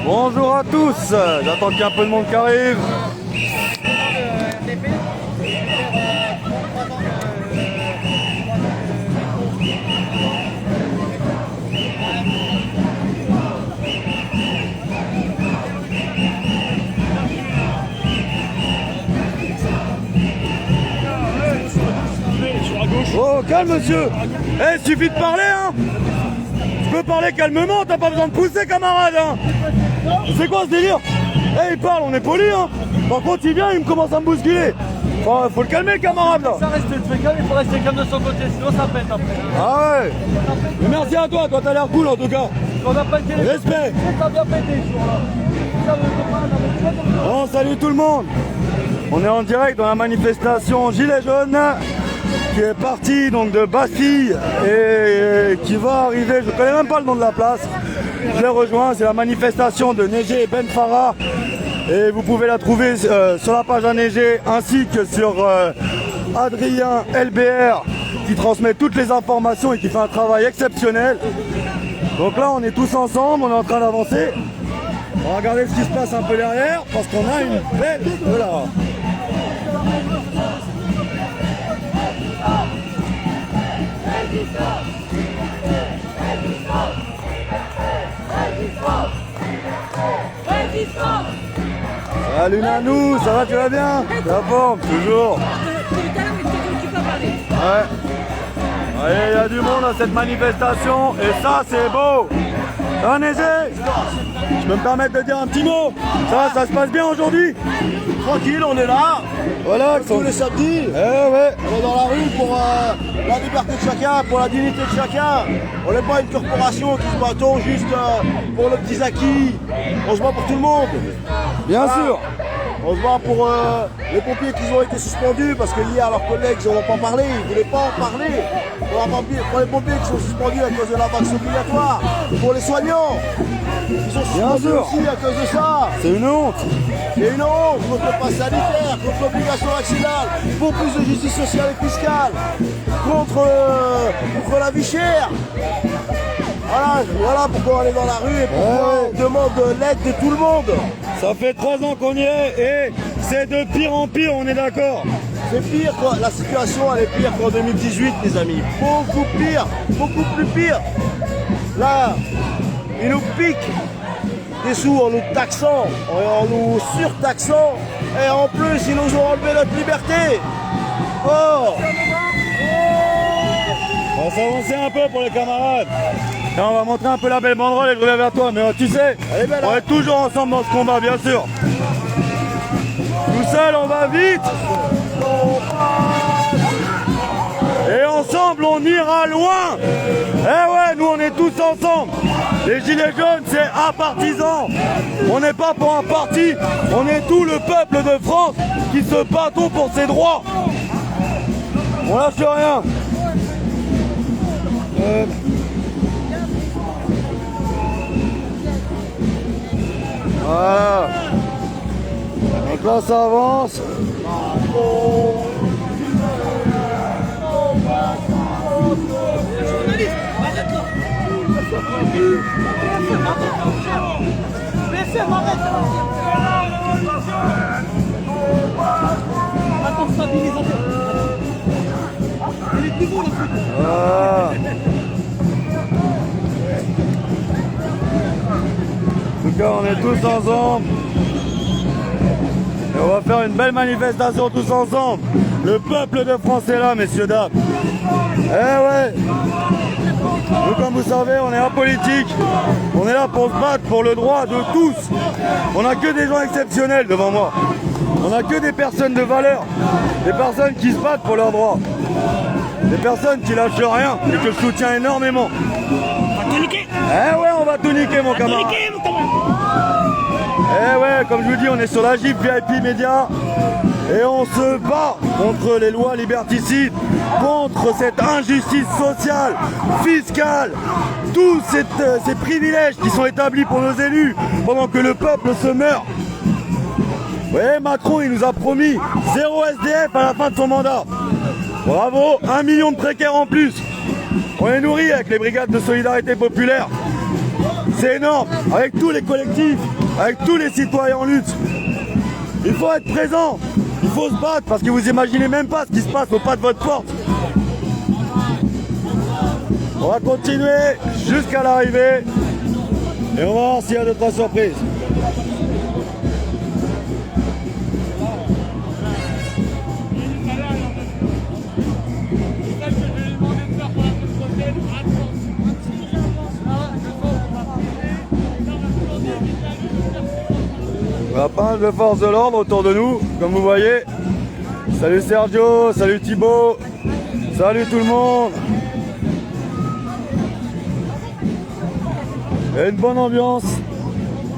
Bonjour à tous, j'attends qu'il y ait un peu de monde qui arrive. Oh, calme monsieur. Eh, suffit de parler, hein. Tu peux parler calmement, t'as pas besoin de pousser, camarade, hein. C'est quoi ce délire? Eh, il parle, on est poli, hein. Par contre, il vient, il me commence à me bousculer. Faut le calmer, camarade, là. Ça reste très calme, il faut rester calme de son côté, sinon ça pète après. Ah ouais. Mais merci à toi t'as l'air cool en tout cas. On n'a pas été. Respect. Ça a bien pété ce jour-là. Bon, salut tout le monde. On est en direct dans la manifestation Gilets jaunes qui est partie donc de Bastille et qui va arriver, je connais même pas le nom de la place. Je l'ai rejoint, c'est la manifestation de Neige Ben Farah. Et vous pouvez la trouver sur la page Neige ainsi que sur Adrien LBR qui transmet toutes les informations et qui fait un travail exceptionnel. Donc là on est tous ensemble, on est en train d'avancer. On va regarder ce qui se passe un peu derrière parce qu'on a une belle... Voilà. Salut Nanou, ça va, tu vas bien? La forme, toujours. Ouais. Allez, il y a du monde à cette manifestation et ça c'est beau. Ça va neiger? Je peux me permettre de dire un petit mot? Ça se passe bien aujourd'hui? Tranquille, on est là. Voilà, Tous les samedis. ouais. On est dans la rue pour la liberté de chacun, pour la dignité de chacun. On n'est pas une corporation qui se battons juste pour nos petits acquis. On se bat pour tout le monde. Bien Voilà. sûr. On se bat pour les pompiers qui ont été suspendus parce que hier leurs collègues n'ont pas parlé, ils ne voulaient pas en parler. Pour les pompiers qui sont suspendus à cause de la vaccin obligatoire. Pour les soignants, ils sont suspendus aussi à cause de ça. C'est une honte. C'est une honte contre le pass sanitaire, contre l'obligation vaccinale, pour plus de justice sociale et fiscale, contre la vie chère. Voilà pourquoi on est dans la rue et pourquoi on demande l'aide de tout le monde. Ça fait 3 ans qu'on y est et c'est de pire en pire, on est d'accord. C'est pire, quoi. La situation elle est pire qu'en 2018 les amis. Beaucoup pire, beaucoup plus pire. Là, ils nous piquent des sous en nous taxant, en nous surtaxant et en plus ils nous ont enlevé notre liberté. Oh. On va s'avancer un peu pour les camarades. Et on va montrer un peu la belle banderole et je reviens vers toi. Mais tu sais, on est toujours ensemble dans ce combat, bien sûr. Tout seul, on va vite. Et ensemble, on ira loin. Eh ouais, nous, on est tous ensemble. Les Gilets jaunes, c'est apartisan. On n'est pas pour un parti. On est tout le peuple de France qui se battons pour ses droits. On lâche rien. Voilà. Donc là ça avance. Voilà. En tout cas, on est tous ensemble. Et on va faire une belle manifestation tous ensemble. Le peuple de France est là, messieurs, dames. Eh ouais. Nous, comme vous savez, on est apolitique. On est là pour se battre pour le droit de tous. On n'a que des gens exceptionnels devant moi. On n'a que des personnes de valeur. Des personnes qui se battent pour leurs droits. Des personnes qui lâchent rien et que je soutiens énormément. Eh ouais, on va tout niquer, mon camarade. Eh ouais, comme je vous dis, on est sur la Jeep VIP Média et on se bat contre les lois liberticides, contre cette injustice sociale, fiscale, tous ces privilèges qui sont établis pour nos élus pendant que le peuple se meurt. Ouais, Macron, il nous a promis 0 SDF à la fin de son mandat. Bravo, 1 million de précaires en plus. On est nourris avec les brigades de solidarité populaire. C'est énorme, avec tous les collectifs, avec tous les citoyens en lutte. Il faut être présent, il faut se battre parce que vous imaginez même pas ce qui se passe au pas de votre porte. On va continuer jusqu'à l'arrivée et on va voir s'il y a 2-3 surprises. On a pas mal de forces de l'ordre autour de nous, comme vous voyez. Salut Sergio, salut Thibaut, salut tout le monde. Il y a une bonne ambiance.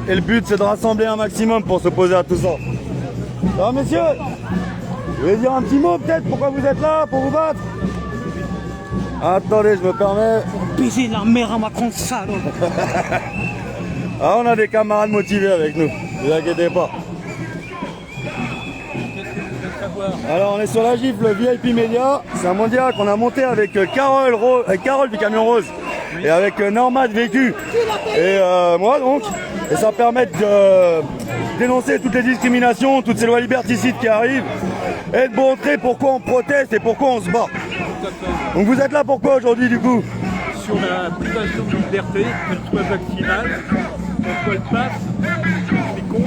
Et le but c'est de rassembler un maximum pour s'opposer à tout ça. Ça va messieurs? Vous voulez dire un petit mot peut-être? Pourquoi vous êtes là? Pour vous battre? Attendez, je me permets. Baiser la mère à Macron, salaud. Ah, on a des camarades motivés avec nous, ne vous inquiétez pas. Alors on est sur la gifle VIP Média, c'est un mondial qu'on a monté avec Carole du Camion Rose et avec Norma de Vécu et moi donc. Et ça permet de dénoncer toutes les discriminations, toutes ces lois liberticides qui arrivent et de montrer pourquoi on proteste et pourquoi on se bat. Donc vous êtes là pourquoi aujourd'hui du coup? Sur la privation de liberté, qu'elle soit vaccinale, qu'elle soit le pass, c'est con.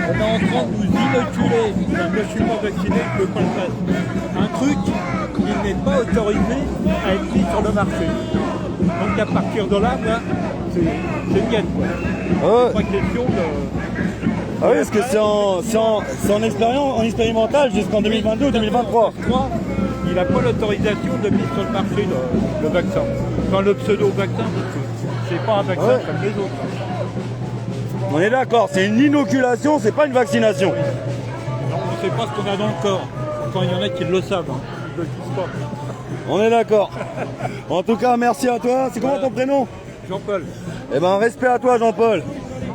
On est en train de nous inoculer. Moi je suis pas vacciné, je veux pas le pass. Un truc qui n'est pas autorisé à être mis sur le marché. Donc à partir de là, moi, c'est bien quoi. Ouais. Pas question de. Ah oui, parce que c'est en expérimental jusqu'en 2022 ou 2023. Il n'a pas l'autorisation de mise sur le marché le vaccin. Enfin le pseudo-vaccin, c'est pas un vaccin comme les autres. On est d'accord, c'est une inoculation, c'est pas une vaccination. Donc, on ne sait pas ce qu'on a dans le corps. Enfin, il y en a qui le savent, hein. Ils le disent pas. On est d'accord. En tout cas, merci à toi. C'est comment ton prénom? Jean-Paul. Eh ben, respect à toi, Jean-Paul.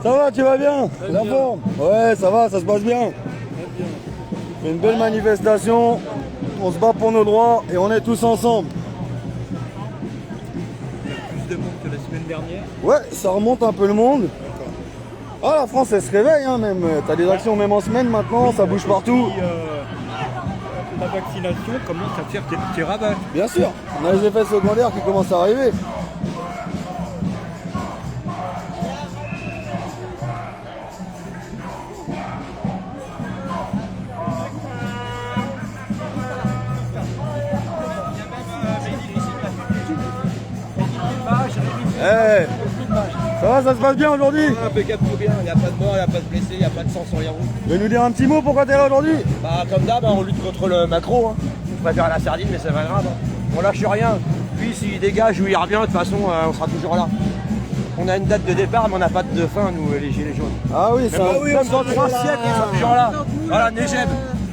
Ça va, tu vas bien? La forme? Ouais, ça va, ça se passe bien. C'est une belle manifestation. On se bat pour nos droits et on est tous ensemble. Plus de monde que la semaine dernière. Ouais, ça remonte un peu le monde. Ah, la France, elle se réveille, hein, même. T'as des actions même en semaine maintenant, ça bouge partout. Et puis, la vaccination commence à faire des petits ravages. Bien sûr, on a les effets secondaires qui commencent à arriver. Eh, ça va, ça se passe bien aujourd'hui? Impeccable, tout bien, il n'y a pas de mort, il n'y a pas de blessés, il n'y a pas de sang sur les routes. Tu veux nous dire un petit mot pourquoi t'es là aujourd'hui? Bah comme d'hab, on lutte contre le macro, hein. Je préfère la sardine mais c'est pas grave, hein. On lâche rien. Lui s'il dégage ou il revient, de toute façon on sera toujours là. On a une date de départ mais on n'a pas de fin nous les gilets jaunes. Ah oui, ça. Même dans 3 siècles ils sont toujours là. Voilà, Negeb.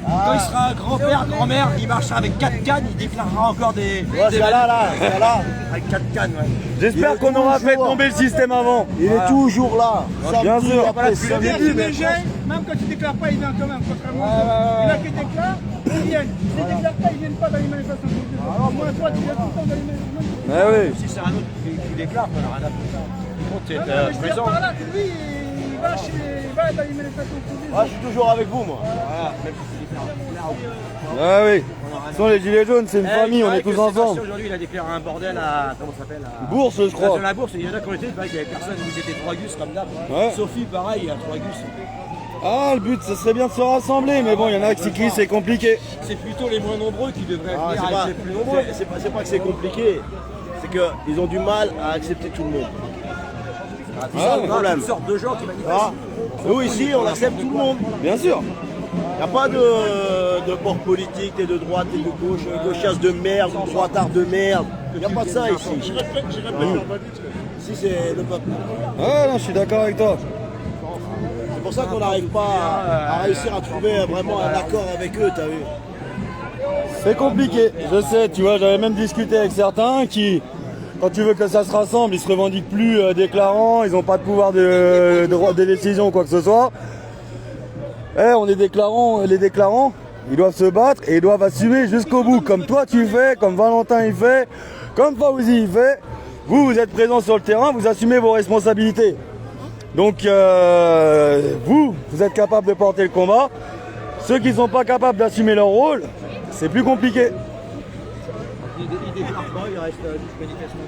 Quand il sera grand-père, grand-mère, il marchera avec 4 cannes, il déclarera encore des... Ouais, c'est là, Avec 4 cannes, ouais. J'espère qu'on aura fait tomber le système avant. Il est toujours là. Bien Samedi, sûr. après samedi. Même quand tu déclares pas, ils viennent quand même. Contrairement il y en a qui déclarent, ils viennent. S'ils ne déclarent pas, ils viennent pas dans les manifestations. Moi, toi, tu viens tout le temps dans les manifestations. Eh oui. Si c'est un autre qui déclare, on n'a rien à foutre. Par contre, c'est Je présent. par là, lui, il va dans les manifestations. Ah, je suis toujours avec vous, moi. Voilà, même si c'est Ah oui. Ce sont les gilets jaunes, c'est une famille, on est tous ensemble. Aujourd'hui, il a déclaré un bordel à. Comment ça s'appelle Bourse, je crois. À la bourse, il y en a qui ont été, c'est vrai qu'il y avait personne, ils étaient 3 gus comme d'hab. Ouais. Sophie, pareil, il y a 3 gus. Ah, le but, ce serait bien de se rassembler, mais bon, il y en a qui crient, c'est compliqué. C'est plutôt les moins nombreux qui devraient Ah, venir c'est pas, avec les plus nombreux. c'est pas que c'est compliqué, c'est qu'ils ont du mal à accepter tout le monde. C'est ça le problème. Toutes sortes de gens qui manifestent. Ah, nous ici, on accepte tout le monde. Bien sûr. Il n'y a pas de bord politique, et de droite et de gauche, gauchistes de merde, droitards de merde. Il n'y a pas de ça ici. Ici, c'est le peuple. Ah non, je suis d'accord avec toi. C'est pour ça qu'on n'arrive pas à réussir à trouver vraiment un accord avec eux, t'as vu. C'est compliqué, je sais, tu vois, j'avais même discuté avec certains qui, quand tu veux que ça se rassemble, ils se revendiquent plus déclarants, ils n'ont pas de pouvoir de droit de décision ou quoi que ce soit. Eh, on est déclarants, les déclarants, ils doivent se battre et ils doivent assumer jusqu'au bout, comme toi tu fais, comme Valentin il fait, comme Fauzi il fait. vous êtes présents sur le terrain, vous assumez vos responsabilités. Donc vous êtes capable de porter le combat. Ceux qui ne sont pas capables d'assumer leur rôle, c'est plus compliqué. Il déclare pas, il reste juste médication.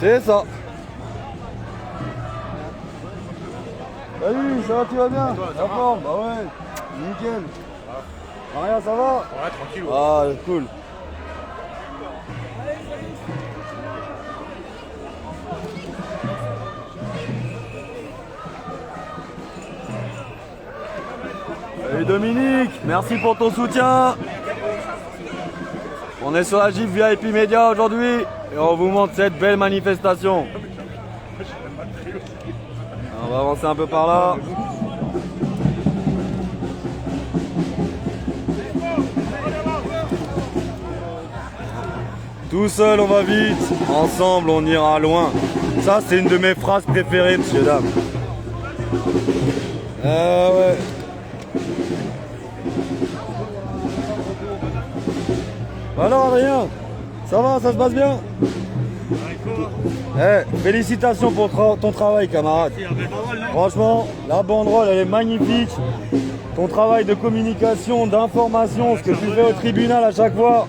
C'est ça. Salut, ça va, tu vas bien? La forme? Bah ouais, nickel. Maria, ça va? Ouais, tranquille. Ah, cool. Salut Dominique, merci pour ton soutien. On est sur la GIF VIP Média aujourd'hui et on vous montre cette belle manifestation. On va avancer un peu par là. Tout seul on va vite, ensemble on ira loin. Ça c'est une de mes phrases préférées, messieurs, dames. Ah ouais. Alors Adrien, ça va, ça se passe bien? Félicitations pour ton travail, camarade. Franchement, la banderole elle est magnifique. Ton travail de communication, d'information, ce que tu fais au tribunal à chaque fois,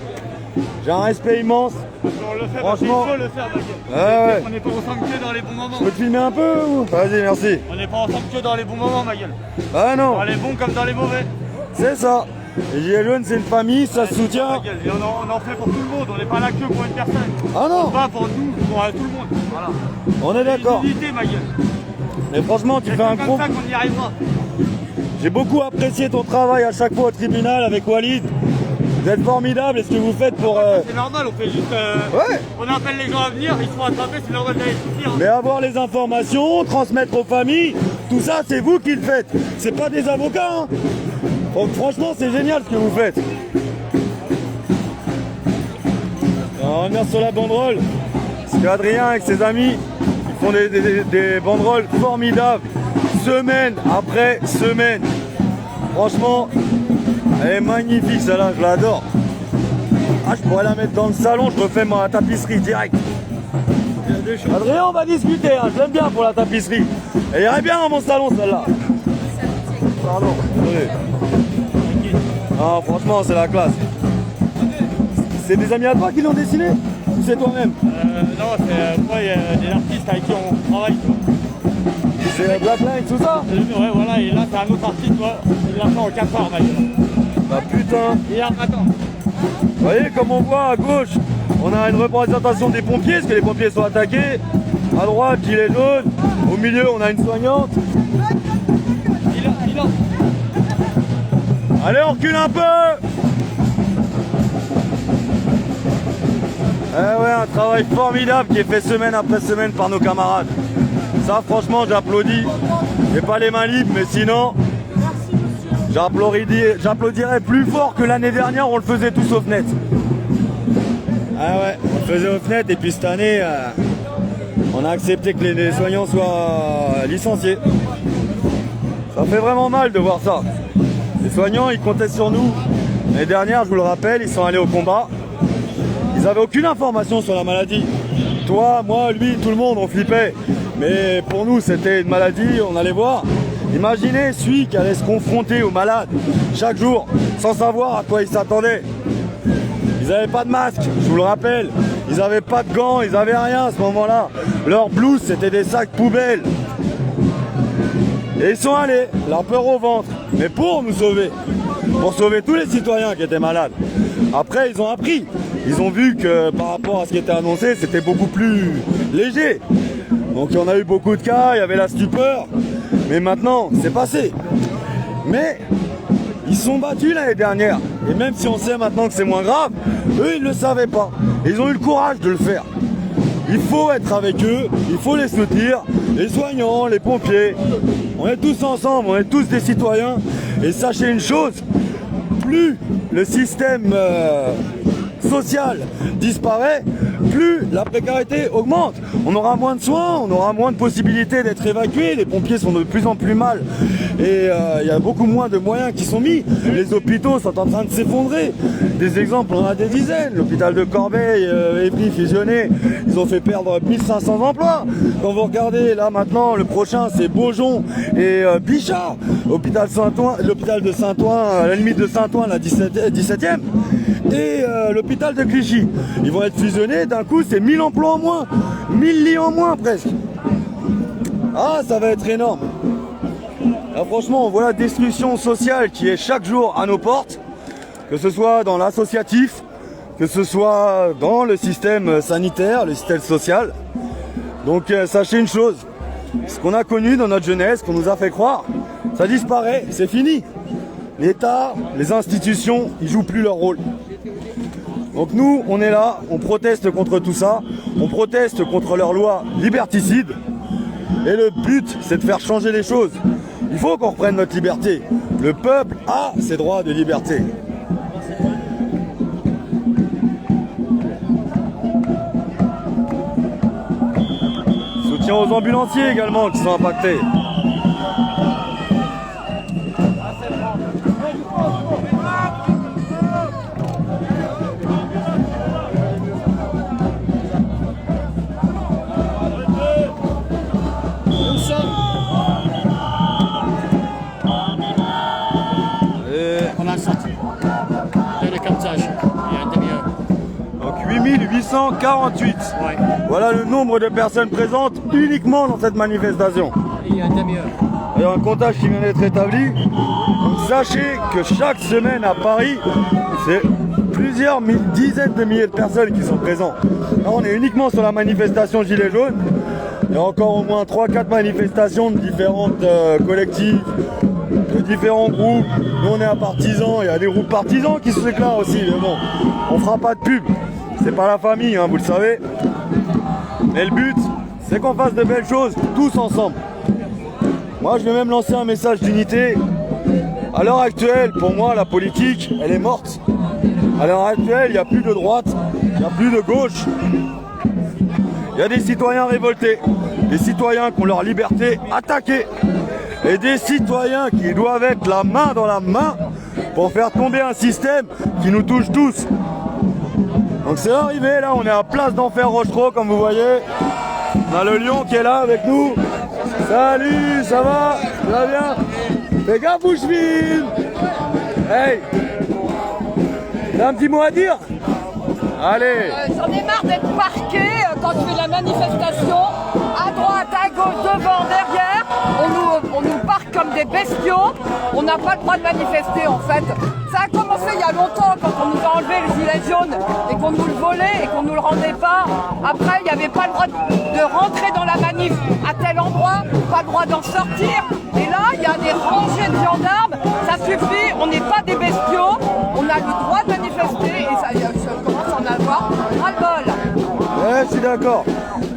j'ai un respect immense. Franchement, il faut le faire, ma gueule. On n'est pas ensemble que dans les bons moments. Je peux te filmer un peu ou? Vas-y, merci. On n'est pas ensemble que dans les bons moments, ma gueule. Ah non, Dans les bons comme dans les mauvais. c'est ça. Les Gilets jaunes, c'est une famille, ça se soutient. Ma gueule. Et on en fait pour tout le monde. On n'est pas là que pour une personne. Ah non, Pas pour nous, pour tout le monde. Voilà. on est d'accord. C'est une unité, ma gueule. Mais franchement, tu C'est fais un comme gros... ça qu'on y arrivera. J'ai beaucoup apprécié ton travail à chaque fois au tribunal avec Walid. Vous êtes formidable et ce que vous faites pour... C'est normal, on fait juste... Ouais. On appelle les gens à venir, ils se font attraper, c'est normal d'aller soutenir. Mais avoir les informations, transmettre aux familles, tout ça c'est vous qui le faites. C'est pas des avocats. Hein. Donc franchement c'est génial ce que vous faites. On va revenir sur la banderole. Parce qu'Adrien avec ses amis, ils font des banderoles formidables. Semaine après semaine. Franchement, elle est magnifique celle-là, je l'adore. Ah, je pourrais la mettre dans le salon, je refais ma tapisserie direct. Adrien, on va discuter, hein. Je l'aime bien pour la tapisserie. Elle irait bien dans mon salon celle-là. Pardon, désolé. Ah, franchement, c'est la classe. C'est des amis à toi qui l'ont dessiné? Ou c'est toi-même? Non, c'est moi, il y a des artistes avec qui on travaille. C'est Blackline, tout ça? Ouais, voilà, et là, c'est un autre artiste, toi. Il l'a fait en 4 heures, ma gueule. Bah putain. Et là, attends. Vous voyez, comme on voit à gauche, on a une représentation des pompiers, parce que les pompiers sont attaqués. À droite, gilet jaune. Au milieu, on a une soignante. Il a. Allez, on recule un peu. Eh ouais, un travail formidable qui est fait semaine après semaine par nos camarades. Ça, franchement, j'applaudis. J'ai pas les mains libres, mais sinon, j'applaudirais plus fort que l'année dernière, on le faisait tous aux fenêtres. Ah ouais, on le faisait aux fenêtres, et puis cette année, on a accepté que les soignants soient licenciés. Ça fait vraiment mal de voir ça. Les soignants, ils comptaient sur nous. L'année dernière, je vous le rappelle, ils sont allés au combat. Ils n'avaient aucune information sur la maladie. Toi, moi, lui, tout le monde, on flippait. Mais pour nous, c'était une maladie, on allait voir. Imaginez celui qui allait se confronter aux malades chaque jour, sans savoir à quoi il s'attendait. Ils n'avaient pas de masque, je vous le rappelle. Ils n'avaient pas de gants, ils n'avaient rien à ce moment-là. Leur blouse, c'était des sacs poubelles. Et ils sont allés, la peur au ventre, mais pour nous sauver. Pour sauver tous les citoyens qui étaient malades. Après, ils ont appris. Ils ont vu que par rapport à ce qui était annoncé, c'était beaucoup plus léger. Donc il y en a eu beaucoup de cas, il y avait la stupeur. Mais maintenant, c'est passé. Mais ils sont battus l'année dernière. Et même si on sait maintenant que c'est moins grave, eux, ils ne le savaient pas. Et ils ont eu le courage de le faire. Il faut être avec eux, il faut les soutenir. Les soignants, les pompiers. On est tous ensemble, on est tous des citoyens. Et sachez une chose, plus le système social disparaît, plus la précarité augmente. On aura moins de soins, on aura moins de possibilités d'être évacués, les pompiers sont de plus en plus mal et il y a beaucoup moins de moyens qui sont mis. Les hôpitaux sont en train de s'effondrer. Des exemples, on en a des dizaines. L'hôpital de Corbeil, Évry fusionné, ils ont fait perdre 1500 emplois. Quand vous regardez là maintenant, le prochain c'est Beaujon et Bichat, l'hôpital de Saint-Ouen, à la limite de Saint-Ouen, la 17e, et l'hôpital de Clichy. Ils vont être fusionnés, d'un coup c'est 1000 emplois en moins, 1000 lits en moins presque. Ah, ça va être énorme. Là, franchement, on voit la destruction sociale qui est chaque jour à nos portes, que ce soit dans l'associatif, que ce soit dans le système sanitaire, le système social. Donc sachez une chose, ce qu'on a connu dans notre jeunesse, qu'on nous a fait croire, ça disparaît, c'est fini. L'État, les institutions, ils jouent plus leur rôle. Donc nous, on est là, on proteste contre tout ça, on proteste contre leurs lois liberticides. Et le but, c'est de faire changer les choses. Il faut qu'on reprenne notre liberté. Le peuple a ses droits de liberté. Soutien aux ambulanciers également qui sont impactés. On a sorti de le captage il y a une demi-heure. Donc 8848. Ouais. Voilà le nombre de personnes présentes uniquement dans cette manifestation. Il y a une demi-heure. Il y a un comptage qui vient d'être établi. Donc sachez que chaque semaine à Paris, c'est plusieurs dizaines de milliers de personnes qui sont présentes. Là, on est uniquement sur la manifestation Gilets jaunes. Il y a encore au moins 3-4 manifestations de différentes collectifs, de différents groupes. Nous on est un partisan, il y a des groupes partisans qui se déclarent aussi, mais bon, on fera pas de pub. C'est pas la famille, hein, vous le savez. Mais le but, c'est qu'on fasse de belles choses, tous ensemble. Moi, je vais même lancer un message d'unité. À l'heure actuelle, pour moi, la politique, elle est morte. À l'heure actuelle, il n'y a plus de droite, il n'y a plus de gauche. Il y a des citoyens révoltés, des citoyens qui ont leur liberté attaquée, et des citoyens qui doivent être la main dans la main pour faire tomber un système qui nous touche tous. Donc c'est arrivé, là, on est à Place d'Enfer Rochereau, comme vous voyez. On a le lion qui est là avec nous. Salut, ça va? Ça va bien? Fais gaffe où je filme. Hey, t'as un petit mot à dire? Allez. J'en ai marre d'être parqué quand je fais la manifestation, à droite, à gauche, devant, derrière. On nous parque comme des bestiaux. On n'a pas le droit de manifester en fait. Ça a commencé il y a longtemps quand on nous a enlevé le gilet jaune et qu'on nous le volait et qu'on nous le rendait pas. Après, il n'y avait pas le droit de rentrer dans la manif à tel endroit, pas le droit d'en sortir. Et là, il y a des rangées de gendarmes. Ça suffit, on n'est pas des bestiaux. On a le droit de manifester et ça commence à en avoir ras-le-bol. Ouais, je suis d'accord.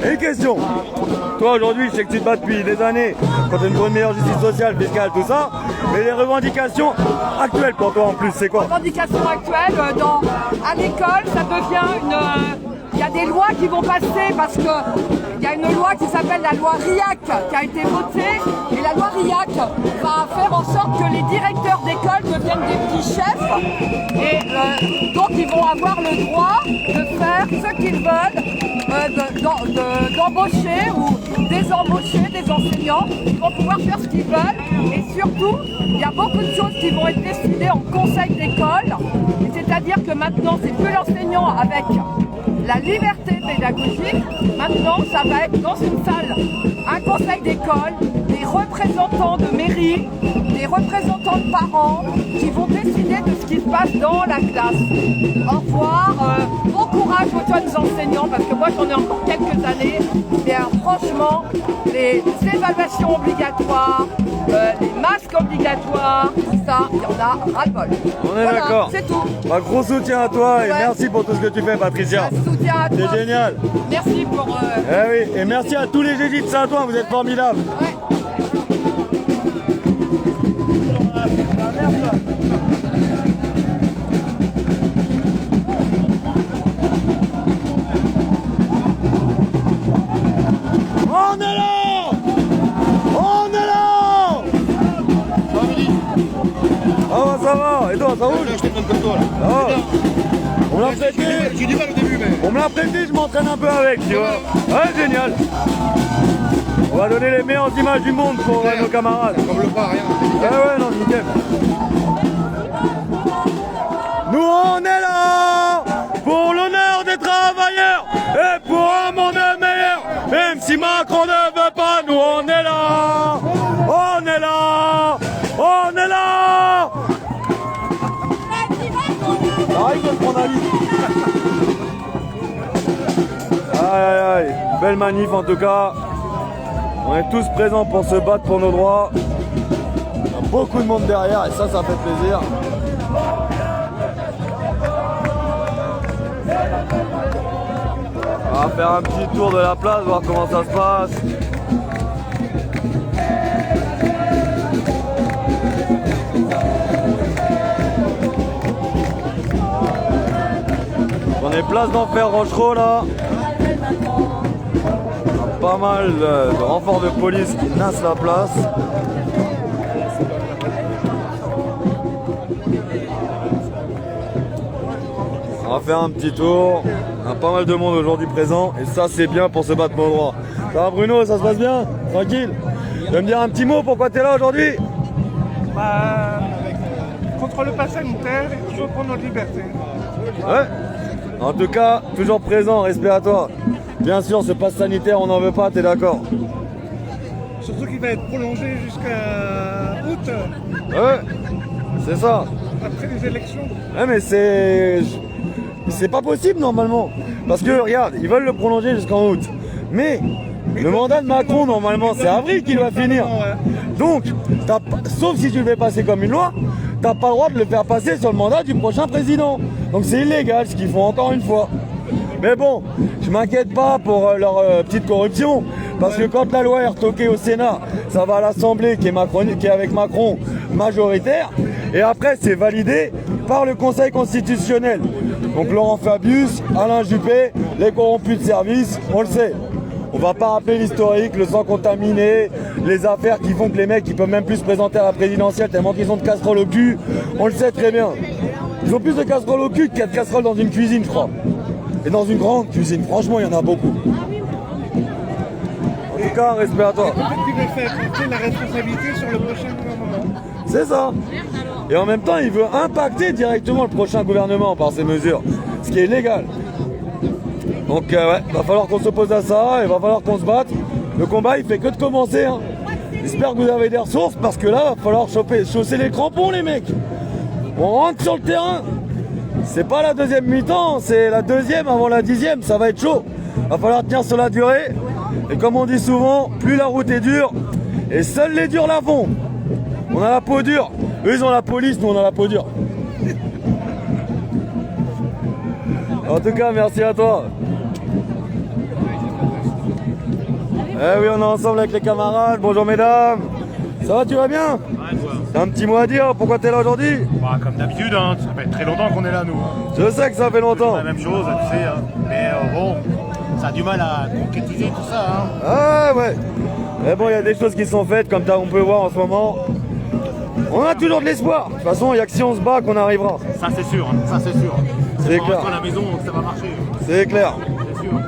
Et une question. Toi, aujourd'hui, je sais que tu te bats depuis des années quand tu as une meilleure justice sociale, fiscale, tout ça. Mais les revendications actuelles pour toi en plus, c'est quoi? Revendications actuelles, à l'école, ça devient une... Il y a des lois qui vont passer parce que il y a une loi qui s'appelle la loi RIAC qui a été votée et la loi RIAC va faire en sorte que les directeurs d'école deviennent des petits chefs et donc ils vont avoir le droit de faire ce qu'ils veulent, d'embaucher ou désembaucher des enseignants. Ils vont pouvoir faire ce qu'ils veulent et surtout il y a beaucoup de choses qui vont être décidées en conseil d'école, c'est-à-dire que maintenant c'est plus l'enseignant avec la liberté pédagogique. Maintenant, ça va être dans une salle, un conseil d'école, des représentants de mairie, des représentants de parents qui vont décider de ce qui se passe dans la classe. Au revoir, bon courage aux jeunes enseignants, parce que moi j'en ai encore quelques années, mais franchement, les évaluations obligatoires, les masques obligatoires, tout ça, il y en a ras-le-bol. On est voilà, d'accord. c'est tout. Bah, gros soutien à toi et Ouais. merci pour tout ce que tu fais, Patricia. Soutien à toi. C'est génial. Merci pour... Eh oui, et merci à tous les Jésus de Saint-Ouen, vous êtes formidables. ouais. toi, ça roule? J'ai acheté plein de comme toi là. Ah. On me l'a prêté. J'ai du mal au début, mais. On me l'a prêté, je m'entraîne un peu avec, tu vois. Ouais, génial. On va donner les meilleures images du monde pour nos camarades. Comme le pas, rien. Ouais, non, nickel. Nous, on est là pour l'honneur des travailleurs et pour un monde meilleur. Même si Macron ne veut pas, nous, on est là. On est là. On est là. Arrête de prendre un lit. Aïe, aïe, aïe. Belle manif en tout cas. On est tous présents pour se battre pour nos droits. Il y a beaucoup de monde derrière et ça fait plaisir. On va faire un petit tour de la place, voir comment ça se passe. On est place d'Enfer Rochereau là. Pas mal de renforts de police qui nassent la place. On va faire un petit tour. On a pas mal de monde aujourd'hui présent et ça c'est bien pour se battre pour le droit. Ça va Bruno, ça se passe bien? Tranquille? Tu veux me dire un petit mot pourquoi tu es là aujourd'hui? Contre le pass sanitaire et toujours pour notre liberté. Ouais. En tout cas, toujours présent, respect à toi. Bien sûr, ce pass sanitaire, on n'en veut pas, t'es d'accord? Surtout qu'il va être prolongé jusqu'à août, Ouais, c'est ça. après les élections. Ouais, mais c'est pas possible normalement. Parce que regarde, ils veulent le prolonger jusqu'en août. Mais le mandat de Macron, normalement, c'est avril qu'il va finir. Donc, sauf si tu le fais passer comme une loi, t'as pas le droit de le faire passer sur le mandat du prochain président. Donc c'est illégal ce qu'ils font encore une fois. Mais bon, je m'inquiète pas pour leur petite corruption. Parce que quand la loi est retoquée au Sénat, ça va à l'Assemblée qui est avec Macron majoritaire. Et après, c'est validé par le Conseil constitutionnel. Donc Laurent Fabius, Alain Juppé, les corrompus de service, on le sait. On va pas rappeler l'historique, le sang contaminé, les affaires qui font que les mecs ils peuvent même plus se présenter à la présidentielle tellement qu'ils ont de casseroles au cul. On le sait très bien. Ils ont plus de casseroles au cul qu'il y a de casseroles dans une cuisine, je crois. Et dans une grande cuisine, franchement, il y en a beaucoup. En tout cas, respect à toi. En fait, il veut faire porter la responsabilité sur le prochain gouvernement. C'est ça. Et en même temps, il veut impacter directement le prochain gouvernement par ces mesures, ce qui est illégal. Donc ouais, va falloir qu'on s'oppose à ça, il va falloir qu'on se batte. Le combat, il fait que de commencer. Hein. J'espère que vous avez des ressources, parce que là, va falloir chausser les crampons, les mecs. On rentre sur le terrain. C'est pas la deuxième mi-temps, c'est la deuxième avant la 10e, ça va être chaud. Va falloir tenir sur la durée. Et comme on dit souvent, plus la route est dure, et seuls les durs la font. On a la peau dure. Eux, ils ont la police, nous, on a la peau dure. En tout cas, merci à toi. Eh oui, on est ensemble avec les camarades. Bonjour, mesdames. Ça va, tu vas bien? Ouais, toi. T'as un petit mot à dire? Pourquoi t'es là aujourd'hui? Bah, comme d'habitude, hein, ça fait très longtemps qu'on est là, nous. Je sais que ça fait longtemps. C'est la même chose, tu sais. Hein. Mais bon, ça a du mal à concrétiser tout ça. Hein. Ah ouais. Mais bon, il y a des choses qui sont faites, comme on peut voir en ce moment. On a toujours de l'espoir. De toute façon, il n'y a que si on se bat qu'on arrivera. Ça, c'est sûr. Hein. Ça, c'est sûr. C'est On clair. rentre à la maison, ça va marcher. C'est clair. C'est sûr.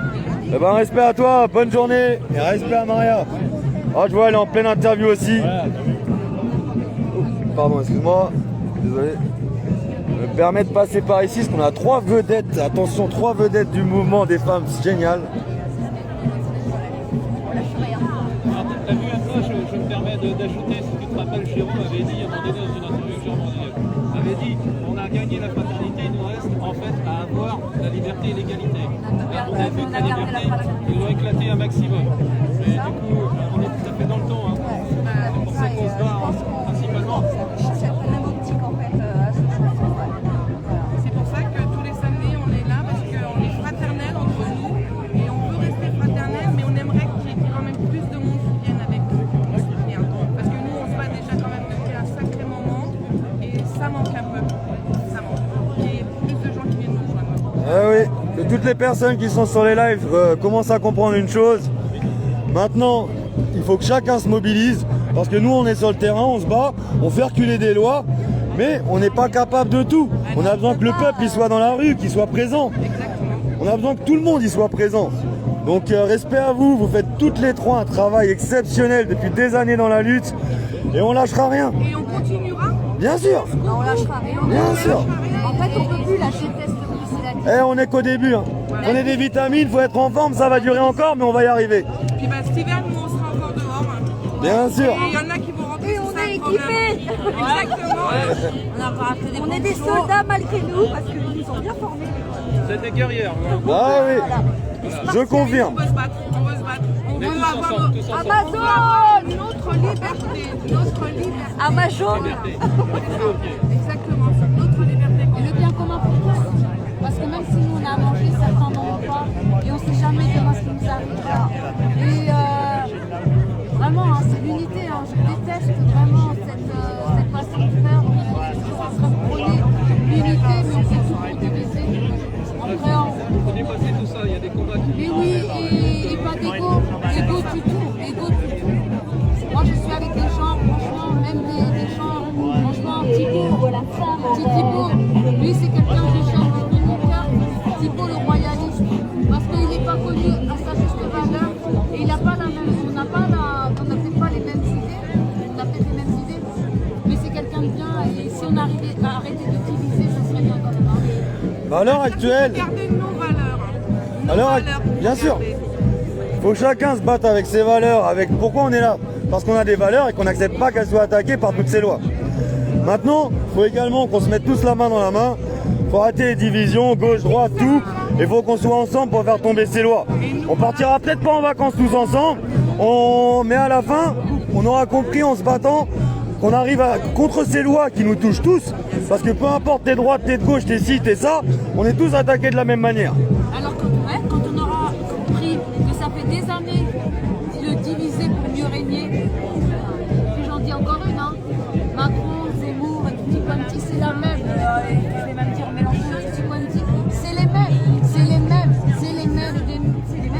Eh ben, respect à toi, bonne journée. Et respect à Maria. Ah, je vois, elle est en pleine interview aussi. Pardon, excuse-moi. Désolé. Je me permets de passer par ici, parce qu'on a 3 vedettes. Attention, 3 vedettes du mouvement des femmes. C'est génial. T'as vu un peu, je me permets d'ajouter, si tu te rappelles, Jérôme avait dit, à un moment donné dans une interview que Jérôme avait dit, on a gagné la fraternité, il nous reste en fait à avoir la liberté et l'égalité. Là, on a vu que la liberté, ils l'ont éclaté un maximum. Et du coup, on est tout à fait dans le ton. Hein. C'est pour ça qu'on se bat principalement. C'est la même optique en fait à ce jour. C'est pour ça que tous les samedis on est là parce qu'on est fraternels entre nous et on veut rester fraternels, mais on aimerait qu'il y ait quand même plus de monde qui vienne avec nous pour nous soutenir. Parce que nous on se bat déjà quand même depuis un sacré moment et ça manque un peu. Ça manque. Il y ait plus de gens qui viennent nous rejoindre. Ah oui, que toutes les personnes qui sont sur les lives commencent à comprendre une chose. Maintenant, il faut que chacun se mobilise, parce que nous on est sur le terrain, on se bat, on fait reculer des lois, Mais on n'est pas capable de tout. On a besoin que le peuple il soit dans la rue, qu'il soit présent. On a besoin que tout le monde y soit présent. Donc respect à vous, vous faites toutes les trois un travail exceptionnel depuis des années dans la lutte. Et on lâchera rien. Et on continuera. Bien sûr. Non, on lâchera rien. Bien sûr. En fait, on peut plus lâcher le test de Eh, on est qu'au début. Hein. Prenez des vitamines, faut être en forme, ça va durer encore, mais on va y arriver. Puis bah, cet hiver, nous, on sera encore dehors. Bien sûr. Et il y en a qui vont rentrer. Et on est équipés. Exactement. On est des soldats malgré nous, parce qu'ils nous ont bien formés. Vous êtes des guerrières. Ah oui. Je confirme. On veut se battre. On veut se battre. On Mais veut tous avoir ensemble, tous ensemble. Amazon. notre liberté. Notre liberté. Amazon. Exactement. Notre liberté. Et le bien commun pour tous. Parce que même si nous on a mangé, certains n'en ont pas. Et on ne sait jamais demain ce qui nous arrivera. Et vraiment, hein, c'est l'unité. Hein. Je déteste vraiment cette façon de faire. On se prôner l'unité, mais on fait tout pour diviser. Après, Il faut dépasser tout ça, il y a des combats qui... mais oui, et pas d'ego. Ego tue tout. Ego tue tout. Moi, je suis avec des gens, franchement, même des gens, franchement, Thibaut, lui, c'est quelqu'un de cher de mon cœur. Thibaut, le royaliste, parce qu'il n'est pas connu à sa juste valeur, et il n'a pas la même, on n'a peut-être pas les mêmes idées, on a peut-être les mêmes idées, mais c'est quelqu'un de bien, et si on arrivait à arrêter de diviser, ça serait bien comme ça. Bah, à l'heure actuelle, Garder nos valeurs. à l'heure, bien sûr, faut que chacun se batte avec ses valeurs, avec pourquoi on est là. Parce qu'on a des valeurs et qu'on n'accepte pas qu'elles soient attaquées par toutes ces lois. Maintenant, il faut également qu'on se mette tous la main dans la main. Il faut arrêter les divisions, gauche, droite, tout. Il faut qu'on soit ensemble pour faire tomber ces lois. On partira peut-être pas en vacances tous ensemble, mais à la fin, on aura compris en se battant qu'on arrive contre ces lois qui nous touchent tous. Parce que peu importe t'es droite, t'es de gauche, t'es ci, t'es ça, on est tous attaqués de la même manière. Alors quand on aura compris que ça fait des années de diviser pour mieux régner, puis j'en dis encore une, hein. Macron, Zemmour et Tutti Quanti, c'est la même. Je vais même dire Mélenchon, Tutti Quanti, c'est les mêmes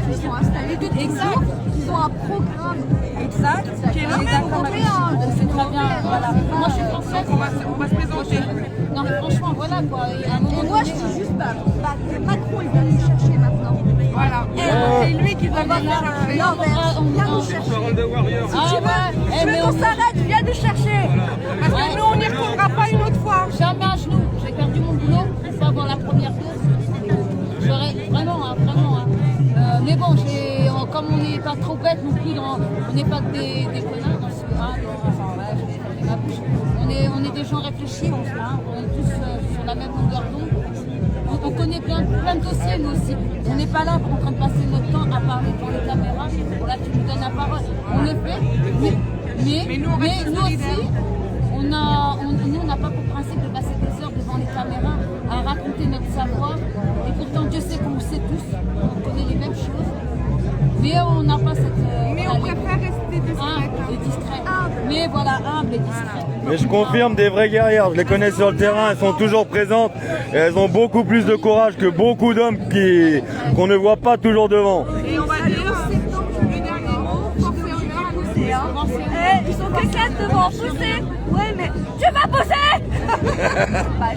qui sont installés depuis toujours, qui ont un programme exact, qui est le même européen. C'est très bien, voilà. Moi je suis française, on va se présenter. Non mais franchement, voilà quoi. Et moi, je dis juste, Macron, il vient nous chercher maintenant. Voilà. C'est lui qui va nous chercher. Non, mais viens nous chercher. Parole de warrior. Si tu veux qu'on s'arrête, viens nous chercher. Parce que nous, on n'y retournera pas une autre fois. Jamais à genoux. J'ai perdu mon boulot pour avoir la première dose. J'aurais vraiment, hein. Mais bon, comme on n'est pas trop bête non plus, on n'est pas des connards dans ce cas. Enfin, ouais, je vais fermer ma bouche. On est des gens réfléchis, on est tous sur la même longueur d'onde. On connaît plein de dossiers, nous aussi. On n'est pas là en train de passer notre temps à parler pour les caméras. Bon, là, tu nous donnes la parole. On le fait, mais nous aussi, on n'a pas pour principe de passer des heures devant les caméras à raconter notre savoir. Et pourtant, Dieu sait qu'on le sait tous. On connaît les mêmes choses. Mais on n'a pas cette... Mais on préfère rester discrète. Et discret. Mais voilà, humble et discret. Mais je confirme, des vraies guerrières, je les connais sur le terrain, elles sont toujours présentes et elles ont beaucoup plus de courage que beaucoup d'hommes qu'on ne voit pas toujours devant. Et on va dire le dernier mot, forcer honneur à l'océan. Ils sont que 4 devant, pousser. Ouais, mais tu vas pousser.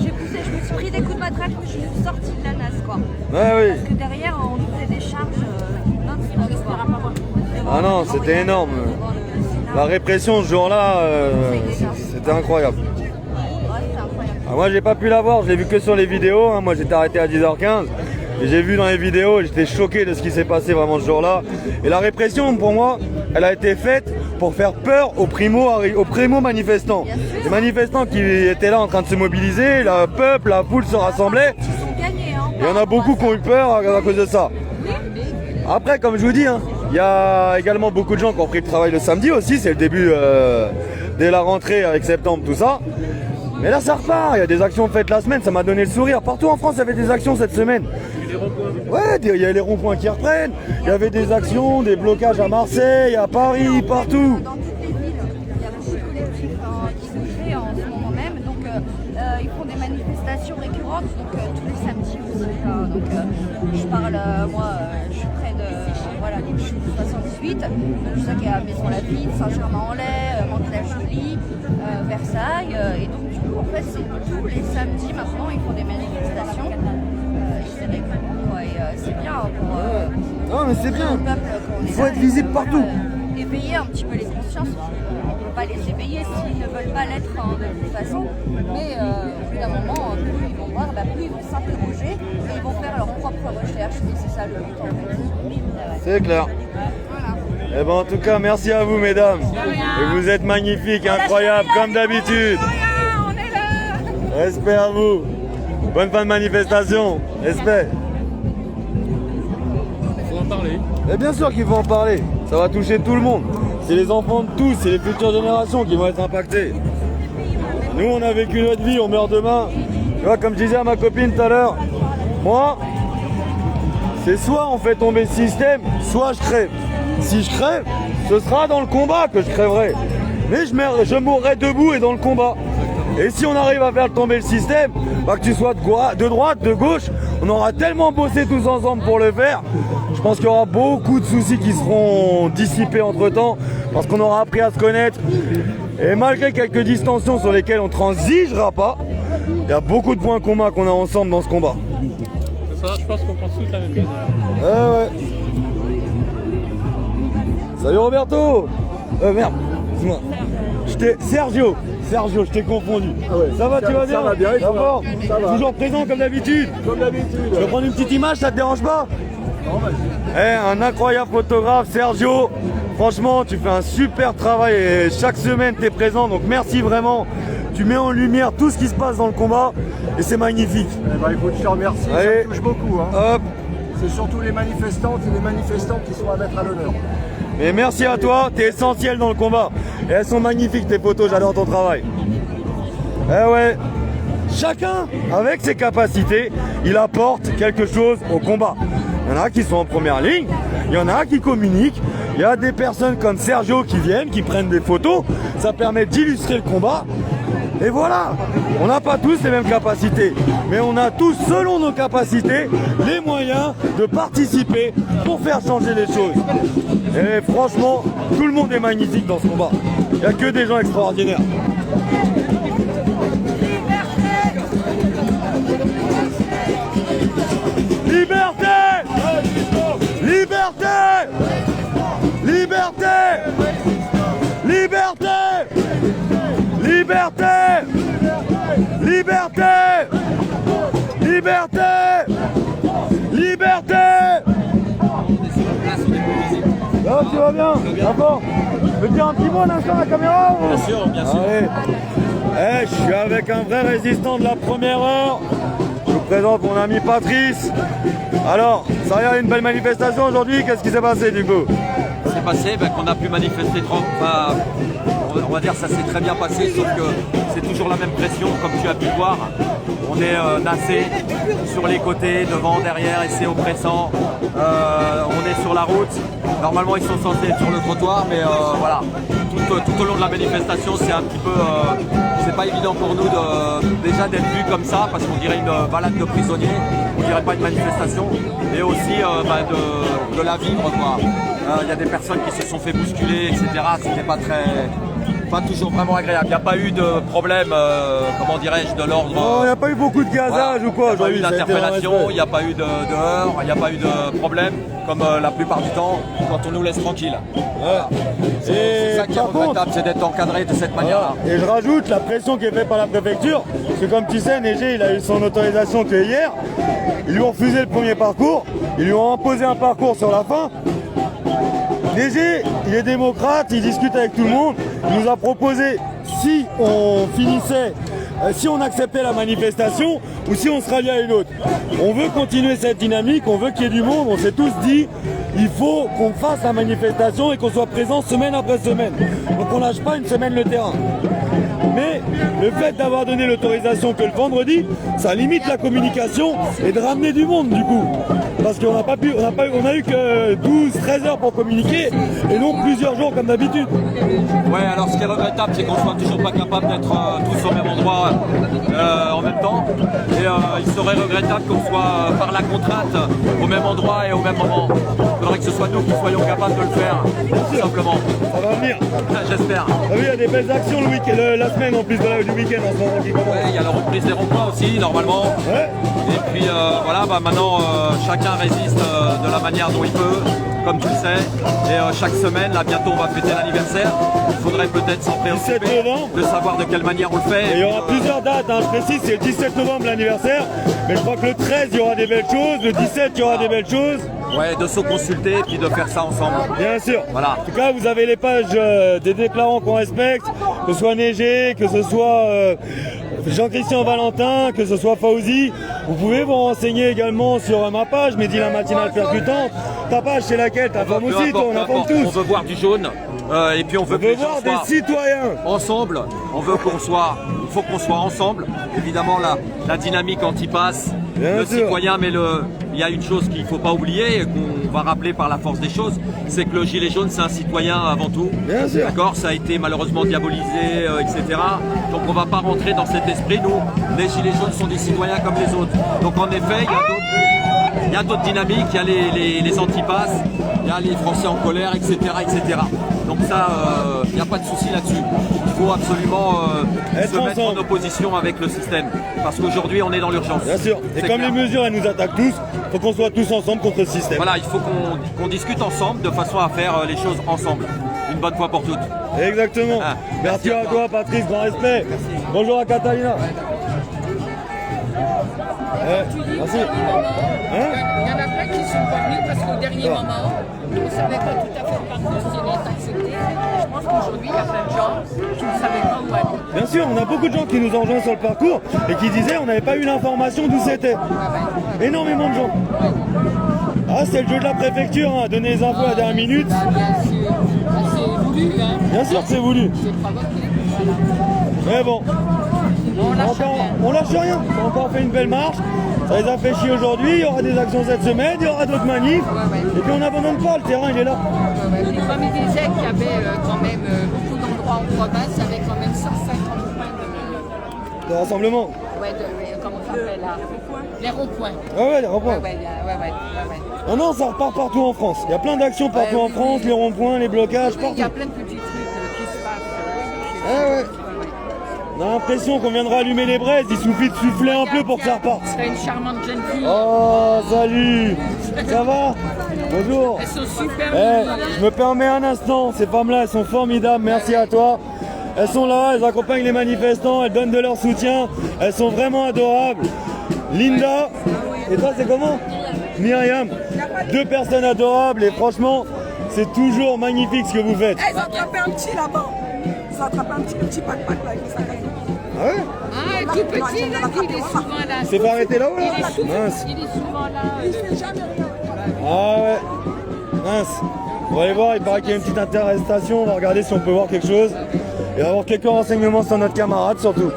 J'ai poussé, je me suis pris des coups de matraque, je suis sortie de la nasse, quoi. Ouais, oui. Parce que derrière, on nous faisait des charges non-stop. Ah non, c'était énorme. La répression ce jour-là, c'était incroyable. Ah, moi, j'ai pas pu la voir, je l'ai vu que sur les vidéos. Hein. Moi, j'étais arrêté à 10h15. Et j'ai vu dans les vidéos, j'étais choqué de ce qui s'est passé vraiment ce jour-là. Et la répression, pour moi, elle a été faite pour faire peur aux primo-manifestants. Les manifestants qui étaient là en train de se mobiliser, le peuple, la foule se rassemblait. Et il y en a beaucoup qui ont eu peur à cause de ça. Après, comme je vous dis, il y a également beaucoup de gens qui ont pris le travail le samedi aussi. C'est le début, dès la rentrée avec septembre, tout ça. Mais là, ça repart. Il y a des actions faites la semaine. Ça m'a donné le sourire. Partout en France, il y avait des actions cette semaine. Ouais, il y a les ronds-points qui reprennent. Il y avait des actions, des blocages à Marseille, à Paris, partout. Dans toutes les villes, il y a beaucoup de collectifs qui sont faits en ce moment même. Donc, ils font des manifestations récurrentes, donc tous les samedis aussi. Je parle, moi, je suis près de, voilà, je suis 78 18. Donc, je sais qu'il y a Maison Lafitte, Saint-Germain-en-Laye, Mantes-la-Jolie, Versailles. Et donc, du coup, en fait, c'est tous les samedis maintenant, ils font des manifestations. C'est récurrent, quoi. Et c'est bien pour. Non, mais c'est bien. Le peuple, Il faut être visible partout. Éveiller un petit peu les consciences. On ne peut pas les éveiller s'ils ne veulent pas l'être de toute façon. Mais au bout d'un moment, plus ils vont voir, plus ils vont s'interroger et ils vont faire leurs propres recherches. Et c'est ça le but en fait. C'est clair. Voilà. Eh ben, en tout cas, merci à vous, mesdames. Et vous êtes magnifiques, incroyables, comme d'habitude. On est là. Respect à vous. Bonne fin de manifestation. Respect. Il faut en parler. Et bien sûr qu'il faut en parler. Ça va toucher tout le monde. C'est les enfants de tous, c'est les futures générations qui vont être impactées. Nous, on a vécu notre vie, on meurt demain. Tu vois, comme je disais à ma copine tout à l'heure, moi, c'est soit on fait tomber le système, soit je crève. Si je crève, ce sera dans le combat que je crèverai. Mais je mourrai debout et dans le combat. Et si on arrive à faire tomber le système, que tu sois de droite, de gauche, on aura tellement bossé tous ensemble pour le faire. Je pense qu'il y aura beaucoup de soucis qui seront dissipés entre temps, parce qu'on aura appris à se connaître. Et malgré quelques distensions sur lesquelles on ne transigera pas, il y a beaucoup de points communs qu'on a ensemble dans ce combat. Ça, je pense qu'on pense tous la même chose. Ouais. Salut Roberto. Merde, dis-moi. Sergio, je t'ai confondu. Ah ouais. Ça va, tu vas bien? Ça va bien, ça va. Toujours présent comme d'habitude. Comme d'habitude. Tu veux prendre une petite image, ça te dérange pas? Non, vas-y. Un incroyable photographe, Sergio. Franchement, tu fais un super travail et chaque semaine tu es présent, donc merci vraiment. Tu mets en lumière tout ce qui se passe dans le combat et c'est magnifique. Écoute, je te remercie, ça me touche beaucoup. Hop. C'est surtout les manifestantes et les manifestants qui sont à mettre à l'honneur. Mais merci à toi, t'es essentiel dans le combat. Et elles sont magnifiques tes photos, j'adore ton travail. Eh ouais, chacun avec ses capacités, il apporte quelque chose au combat. Il y en a qui sont en première ligne, il y en a qui communiquent, il y a des personnes comme Sergio qui viennent, qui prennent des photos, ça permet d'illustrer le combat. Et voilà, on n'a pas tous les mêmes capacités, mais on a tous, selon nos capacités, les moyens de participer pour faire changer les choses. Et franchement, tout le monde est magnifique dans ce combat. Il n'y a que des gens extraordinaires. Liberté! Liberté! Liberté! Liberté! Liberté! Liberté! Liberté! Liberté! Là, tu vas bien? D'accord. Tu veux dire un petit mot à l'instant à la caméra ou... Bien sûr, bien sûr. Je suis avec un vrai résistant de la première heure. Je vous présente mon ami Patrice. Alors, ça y est, une belle manifestation aujourd'hui. Qu'est-ce qui s'est passé du coup? C'est passé qu'on a pu manifester on va dire que ça s'est très bien passé, sauf que c'est toujours la même pression, comme tu as pu voir. On est nassé sur les côtés, devant, derrière, et c'est oppressant. On est sur la route. Normalement, ils sont censés être sur le trottoir, mais voilà. Tout au long de la manifestation, c'est un petit peu... c'est pas évident pour nous déjà d'être vus comme ça, parce qu'on dirait une balade de prisonniers, on dirait pas une manifestation, mais aussi de la vivre, quoi. Il y a des personnes qui se sont fait bousculer, etc. C'était pas toujours vraiment agréable. Il n'y a pas eu de problème, comment dirais-je, de l'ordre. Il n'y a pas eu beaucoup de gazage ou quoi? Il n'y a pas eu d'interpellation, il n'y a pas eu de heurts, il n'y a pas eu de problème, comme la plupart du temps, quand on nous laisse tranquille. Voilà. C'est ça qui est regrettable, c'est d'être encadré de cette manière-là. Et je rajoute la pression qui est faite par la préfecture, parce que comme tu sais, Neige, il a eu son autorisation que hier. Ils lui ont refusé le premier parcours, ils lui ont imposé un parcours sur la fin. Neige, il est démocrate, il discute avec tout le monde. Il nous a proposé, si on finissait, si on acceptait la manifestation ou si on se ralliait à une autre. On veut continuer cette dynamique, on veut qu'il y ait du monde, on s'est tous dit, il faut qu'on fasse la manifestation et qu'on soit présent semaine après semaine. Donc on lâche pas une semaine le terrain. Mais le fait d'avoir donné l'autorisation que le vendredi, ça limite la communication et de ramener du monde du coup. Parce qu'on on a eu que 12-13 heures pour communiquer et non plusieurs jours comme d'habitude. Ouais, alors ce qui est regrettable, c'est qu'on soit toujours pas capable d'être tous au même endroit en même temps. Et il serait regrettable qu'on soit par la contrainte au même endroit et au même moment. Il faudrait que ce soit nous qui soyons capables de le faire, tout simplement. Ça va venir. J'espère. Ah oui, il y a des belles actions la semaine en plus du week-end en ce moment qui commence. Ouais, il y a la reprise des ronds-points aussi, normalement. Ouais. Et puis voilà, maintenant chacun résiste de la manière dont il peut, comme tu le sais. Et chaque semaine, là bientôt on va fêter l'anniversaire. Il faudrait peut-être s'en préoccuper, de savoir de quelle manière on le fait. Et il y aura plusieurs dates, je précise, c'est le 17 novembre l'anniversaire. Mais je crois que le 13 il y aura des belles choses, le 17 il y aura des belles choses. Ouais, de se consulter et puis de faire ça ensemble. Bien sûr. Voilà. En tout cas, vous avez les pages des déclarants qu'on respecte, que ce soit Neigé, que ce soit Jean-Christian Valentin, que ce soit Fauzi. Vous pouvez vous renseigner également sur ma page, Mehdi la matinale percutante. Ta page, c'est laquelle? Ta femme aussi, toi, on informe tous. On veut voir du jaune. Et puis on veut voir des citoyens ensemble. On veut qu'on soit, il faut qu'on soit ensemble. Évidemment, la dynamique anti-pass, le citoyen, mais il y a une chose qu'il ne faut pas oublier et qu'on va rappeler par la force des choses, c'est que le gilet jaune, c'est un citoyen avant tout. Bien sûr. D'accord, ça a été malheureusement diabolisé, etc. Donc on ne va pas rentrer dans cet esprit. Nous, les gilets jaunes sont des citoyens comme les autres. Donc en effet, il y a d'autres dynamiques, il y a les antipasses, il y a les Français en colère, etc. etc. Donc ça, il n'y a pas de souci là-dessus. Il faut absolument se mettre en opposition avec le système. Parce qu'aujourd'hui, on est dans l'urgence. Bien sûr. Et comme les mesures, elles nous attaquent tous, il faut qu'on soit tous ensemble contre le système. Voilà, il faut qu'on discute ensemble de façon à faire les choses ensemble. Une bonne fois pour toutes. Exactement. Merci à toi, Patrice, grand respect. Merci. Bonjour à Catalina. Merci. Il y en a plein qui sont pas venus parce qu'au dernier moment, on ne savait pas tout à fait par quoi c'était accepté. Je pense qu'aujourd'hui, il y a plein de gens qui ne savaient pas où aller. Bien sûr, on a beaucoup de gens qui nous ont rejoints sur le parcours et qui disaient on n'avait pas eu l'information d'où c'était. Énormément de gens. Ah, c'est le jeu de la préfecture, hein, donner les infos à la dernière minute. Bien sûr, c'est voulu. Hein. Bien sûr que c'est voulu. C'est provoqué. Voilà. Mais bon, on lâche rien. On a encore fait une belle marche. Ça les a fait chier aujourd'hui. Il y aura des actions cette semaine, il y aura d'autres manifs. Et puis on n'abandonne pas, le terrain il est là. Comme il disait qu'il y avait quand même beaucoup d'endroits en province, il y avait quand même 150 points de rassemblement. Ouais, comment ça s'appelle là? Les ronds-points. Ouais, les ronds-points. Ouais. Non, ça repart partout en France. Il y a plein d'actions partout en France, les ronds-points, les blocages, partout. Il y a plein de petits trucs qui se passent. Ouais. On a l'impression qu'on viendra allumer les braises, il suffit de souffler un peu pour que ça reparte. C'est une charmante jeune fille. Oh, salut. Ça va? Bonjour. Elles sont super mignonnes. Je me permets un instant, ces femmes-là, elles sont formidables, merci à toi. Elles sont là, elles accompagnent les manifestants, elles donnent de leur soutien, elles sont vraiment adorables. Linda, et toi c'est comment? Myriam. Deux personnes adorables et franchement, c'est toujours magnifique ce que vous faites. Elles ont attrapé un petit là-bas. Ils ont attrapé un petit pack là avec le sac à dos. Ah ouais? Ah, tout petit là, il est souvent là. Il s'est pas arrêté là-haut là? Mince. Il est souvent là. Il fait jamais rien. Ah ouais. Mince. On va aller voir, il paraît qu'il y a une petite arrestation, on va regarder si on peut voir quelque chose. Et avoir quelques renseignements sur notre camarade surtout.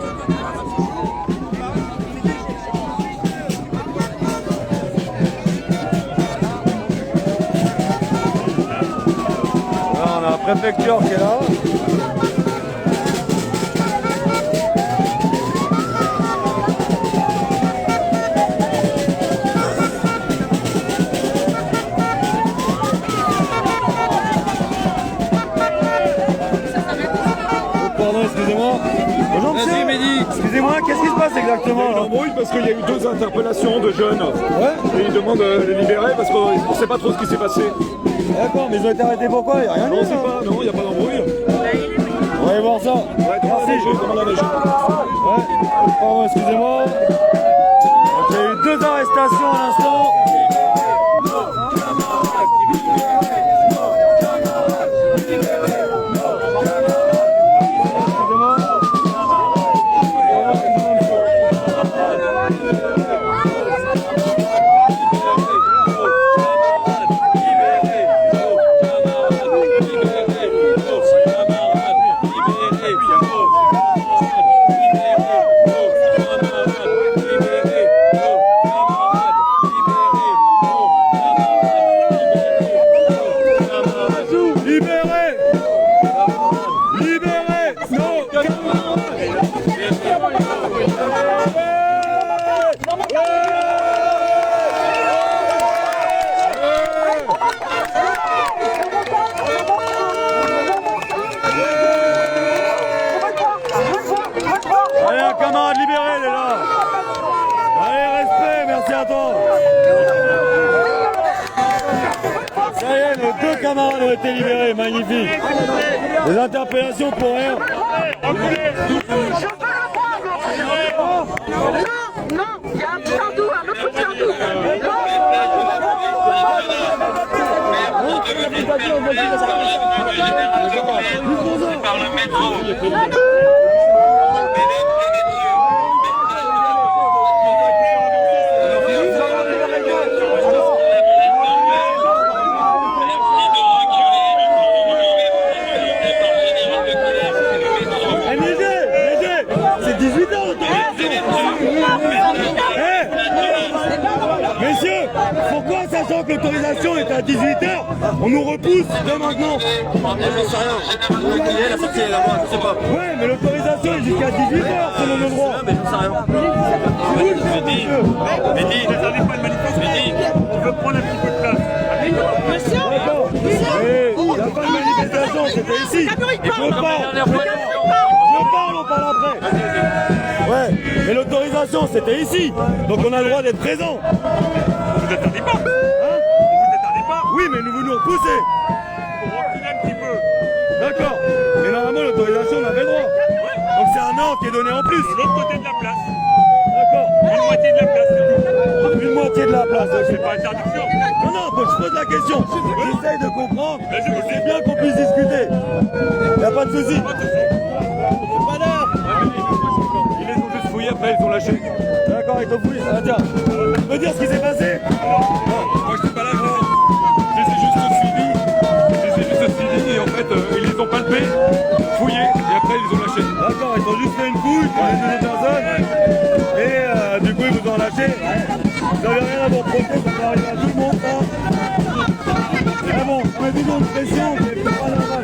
Là, on a la préfecture qui est là. Pardon, excusez-moi. Bonjour monsieur. Vas-y Mehdi. Excusez-moi, qu'est-ce qui se passe exactement? Il y a une embrouille parce qu'il y a eu 2 interpellations de jeunes. Ouais. Et ils demandent de les libérer parce qu'on ne sait pas trop ce qui s'est passé. D'accord, mais ils ont été arrêtés pourquoi? Il n'y a rien Non, il n'y a pas d'embrouille. On va aller voir ça. Ouais, demande à la jeunes. Ouais, pardon, excusez-moi. Donc, il y a eu 2 arrestations à l'instant. nos 2 camarades ont été libérés, magnifique. Les interpellations pour rien. Non, il y a un petit hindou, un autre petit hindou. Par le métro. C'est 18 ans Messieurs, pourquoi, sachant que l'autorisation est à 18h, on nous repousse de maintenant? J'en sais rien. La sortie est là-bas, je sais pas. Ouais, mais l'autorisation est jusqu'à 18h selon le droit. Mais j'en sais rien. Mehdi, n'attendez pas de manifester. On veut prendre un petit peu de place. Monsieur, il n'y a pas de manifestation, c'était ici. Je parle, on parle après. Ouais, mais l'autorisation, c'était ici. Donc on a le droit d'être présent. Vous attendez pas. Hein? Vous attendez pas. Oui, mais nous venons repousser. Pour reculer un petit peu. D'accord. Mais normalement, l'autorisation, on avait le droit. Donc c'est un an qui est donné en plus. De l'autre côté de la place. D'accord. Une moitié de la place. Une moitié de la place, ok. C'est pas interdiction. Non, non, je pose la question. J'essaye de comprendre. C'est bien qu'on puisse discuter. Y a pas de souci. Ils les ont juste fouillés, après ils ont lâché. D'accord, ils t'ont fouillé. Ah, tiens, tu peux dire ce qui s'est passé? Moi je suis pas là, je les ai juste suivis. Et en fait ils les ont palpés, fouillés et après ils les ont lâchés. D'accord, ils ont juste fait une fouille pour les deux personnes. Et du coup ils vous ont lâché. Vous n'avez rien à vous reprocher, ça peut arriver à tout le monde, ça. Mais bon, on a toujours une pression, mais c'est pas normal.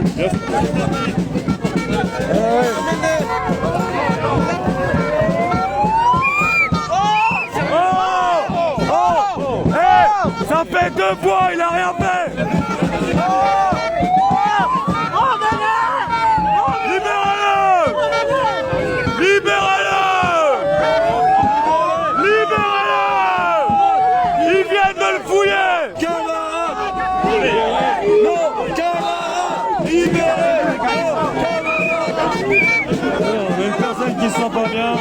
Ça fait 2 fois, il a rien fait. Libérez-le. Libérez-le. Libérez-le. Ils viennent de le fouiller. Non, libérez. On a une personne qui se sent pas bien.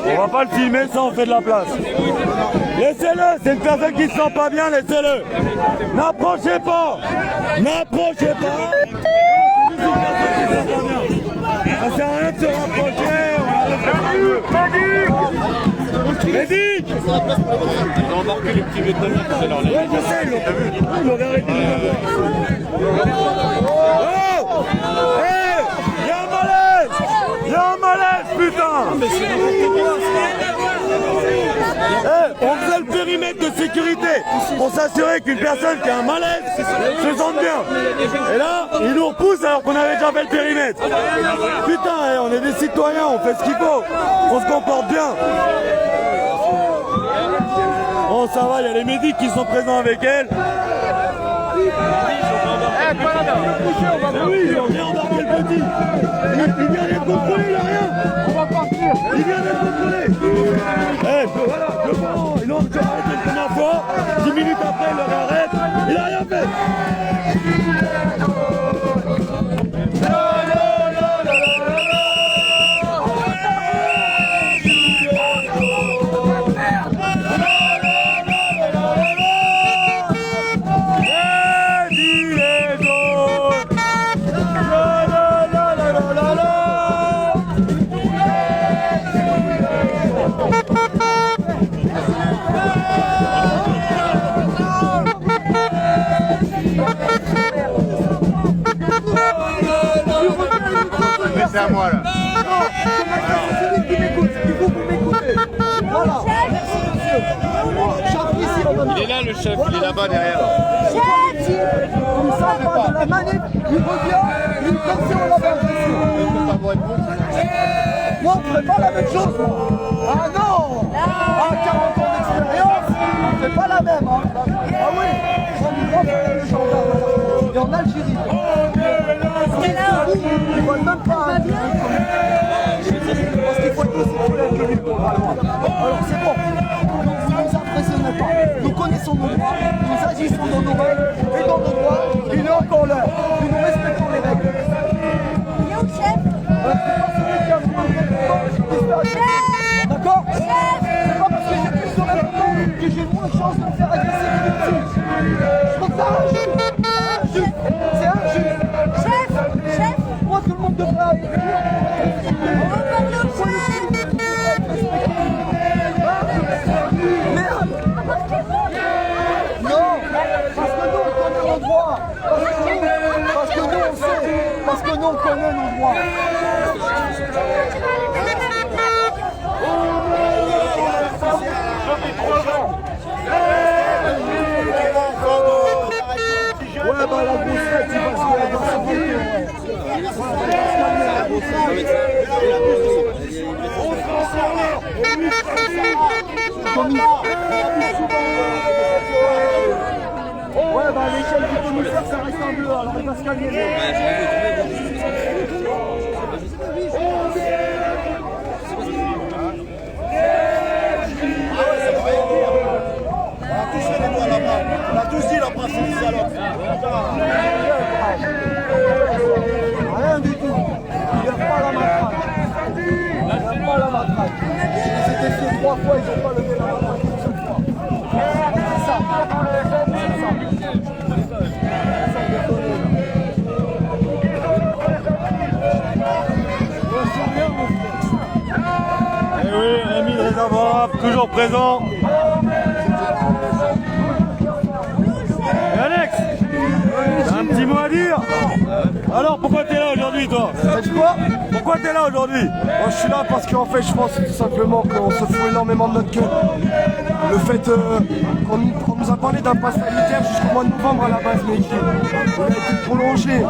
On va pas le filmer, ça on fait de la place. Laissez-le, c'est une personne qui se sent pas bien, laissez-le. N'approchez pas. N'approchez pas. Ça sert à rien de se rapprocher. Médic. Ils ont embarqué les petits métalliques, c'est leur Ouais, je sais, ils l'ont arrêté. Oh! Hey! Y'a un malaise! Y'a un malaise, putain! On faisait le périmètre de sécurité pour s'assurer qu'une personne qui a un malaise se sente bien. Et là, ils nous repoussent alors qu'on avait déjà fait le périmètre. Putain, on est des citoyens, on fait ce qu'il faut. On se comporte bien. Oh, ça va, il y a les médics qui sont présents avec elle. Mais oui, ils ont bien embarqué le petit. Il vient d'être contrôlé, il a rien. On va partir. Il vient d'être contrôlé. Voilà, le parent, ils l'ont arrêté une première fois. 10 minutes après, il le réarrête. Il a rien fait. C'est à moi là. Celui qui m'écoute, il faut que vous m'écoutez. Voilà. Il est là le chef, il est là-bas derrière. Il s'en va de la manip, il revient, il comme si on l'avait agressé. Moi, on ne fait pas la même chose, moi. Ah non. À 40 ans d'expérience, on ne fait pas la même. Hein. Ah oui, j'en ai pas fait les gendarmes. Et en Algérie. Ils ne veulent même pas. Parce qu'il faut être aussi clair que lui. Alors c'est bon. Ne nous impressionnez pas. Nous connaissons nos droits, nous agissons dans nos règles et dans nos droits. Et D'accord? C'est pas parce que j'ai plus de répondants que j'ai moins de chances de me faire agresser que les petits. Je trouve ça injuste. C'est injuste. Chef, moi tout le monde devrait aller. Merde. Non, parce que nous on connaît nos droits. Parce que nous on sait. Parce que nous on connaît nos droits. Ouais, bah la grossette, c'est parce qu'elle doit s'appliquer. Ouais, bah l'échelle du commissaire, ça reste en bleu, alors il va se calmer. On a tous dit la presse, c'est des salopes. Rien du tout. Il n'y a pas la matraque. Il n'y a pas la matraque. Ils étaient fait 3 fois, ils n'ont pas levé la matraque une seule fois. C'est ça. Eh oui, Rémi de Réservoir, toujours présent. Et Alex, t'as un petit mot à dire? Alors pourquoi t'es là aujourd'hui toi? T'as dit quoi? Pourquoi t'es là aujourd'hui? Moi je suis là parce qu'en fait je pense tout simplement qu'on se fout énormément de notre gueule. Le fait qu'on nous a parlé d'un pass sanitaire jusqu'au mois de novembre à la base, mais il a été prolongé.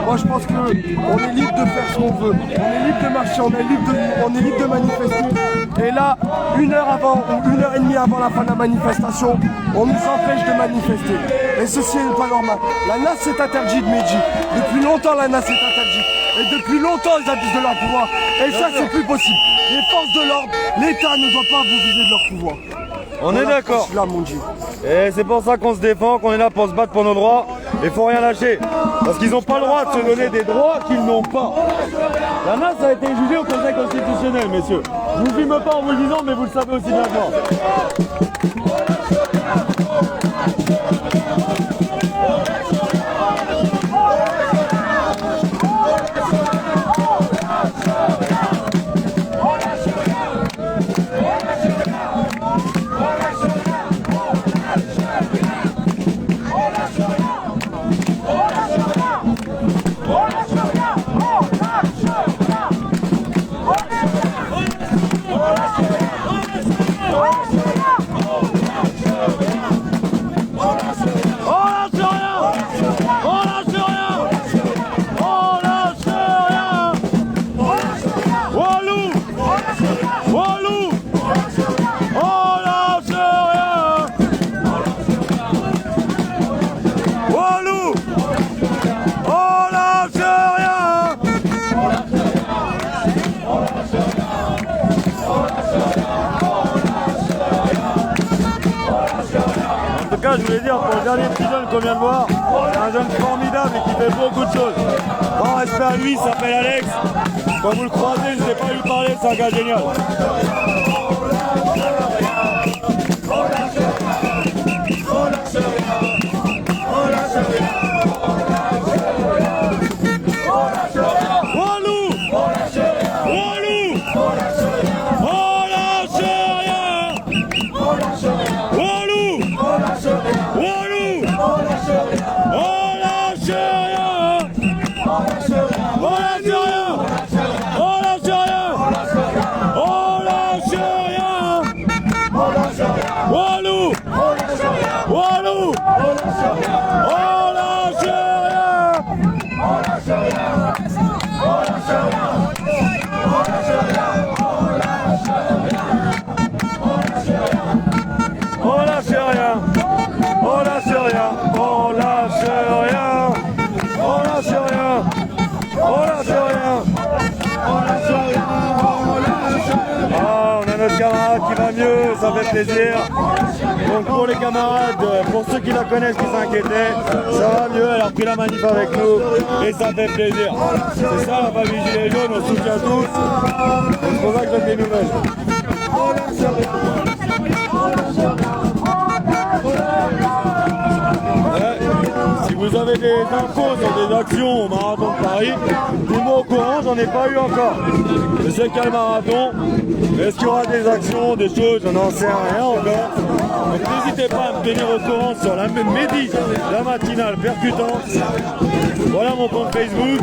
Moi je pense qu'on est libre de faire ce qu'on veut. On est libre de marcher, on est libre de manifester. Et là, 1 heure avant ou 1 heure et demie avant la fin de la manifestation, on nous empêche de manifester. Et ceci n'est pas normal. La NAS s'est interdite, Mehdi. Depuis longtemps la NAS est interdite. Et depuis longtemps ils abusent de leur pouvoir. Et ça c'est plus possible. Les forces de l'ordre, l'État ne doit pas abuser de leur pouvoir. On est d'accord. Là, mon Dieu. Et c'est pour ça qu'on se défend, qu'on est là pour se battre pour nos droits. Il faut rien lâcher. Parce qu'ils n'ont pas le droit de se donner des droits qu'ils n'ont pas. La NAS a été jugée au Conseil constitutionnel, messieurs. Je vous filme pas en vous le disant, mais vous le savez aussi bien que moi. Je voulais dire pour le dernier petit jeune qu'on vient de voir, c'est un jeune formidable et qui fait beaucoup de choses. Bon respect à lui, il s'appelle Alex. Quand vous le croisez, n'hésitez pas à lui parler, c'est un gars génial. On lâche rien. va mieux, ça fait plaisir. Donc pour les camarades, pour ceux qui la connaissent, qui s'inquiétaient, ça va mieux, elle a repris la manif avec nous et ça fait plaisir. C'est ça la famille Gilets jaunes, on soutient tous. C'est pour ça que je donne des nouvelles. Si vous avez des infos sur des actions au marathon de Paris, dis-moi au courant, j'en ai pas eu encore. Je sais qu'il y a le marathon, mais est-ce qu'il y aura des actions, des choses, je n'en sais rien encore. Donc n'hésitez pas à me tenir au courant sur la Mehdi, la matinale percutante. Voilà mon compte Facebook.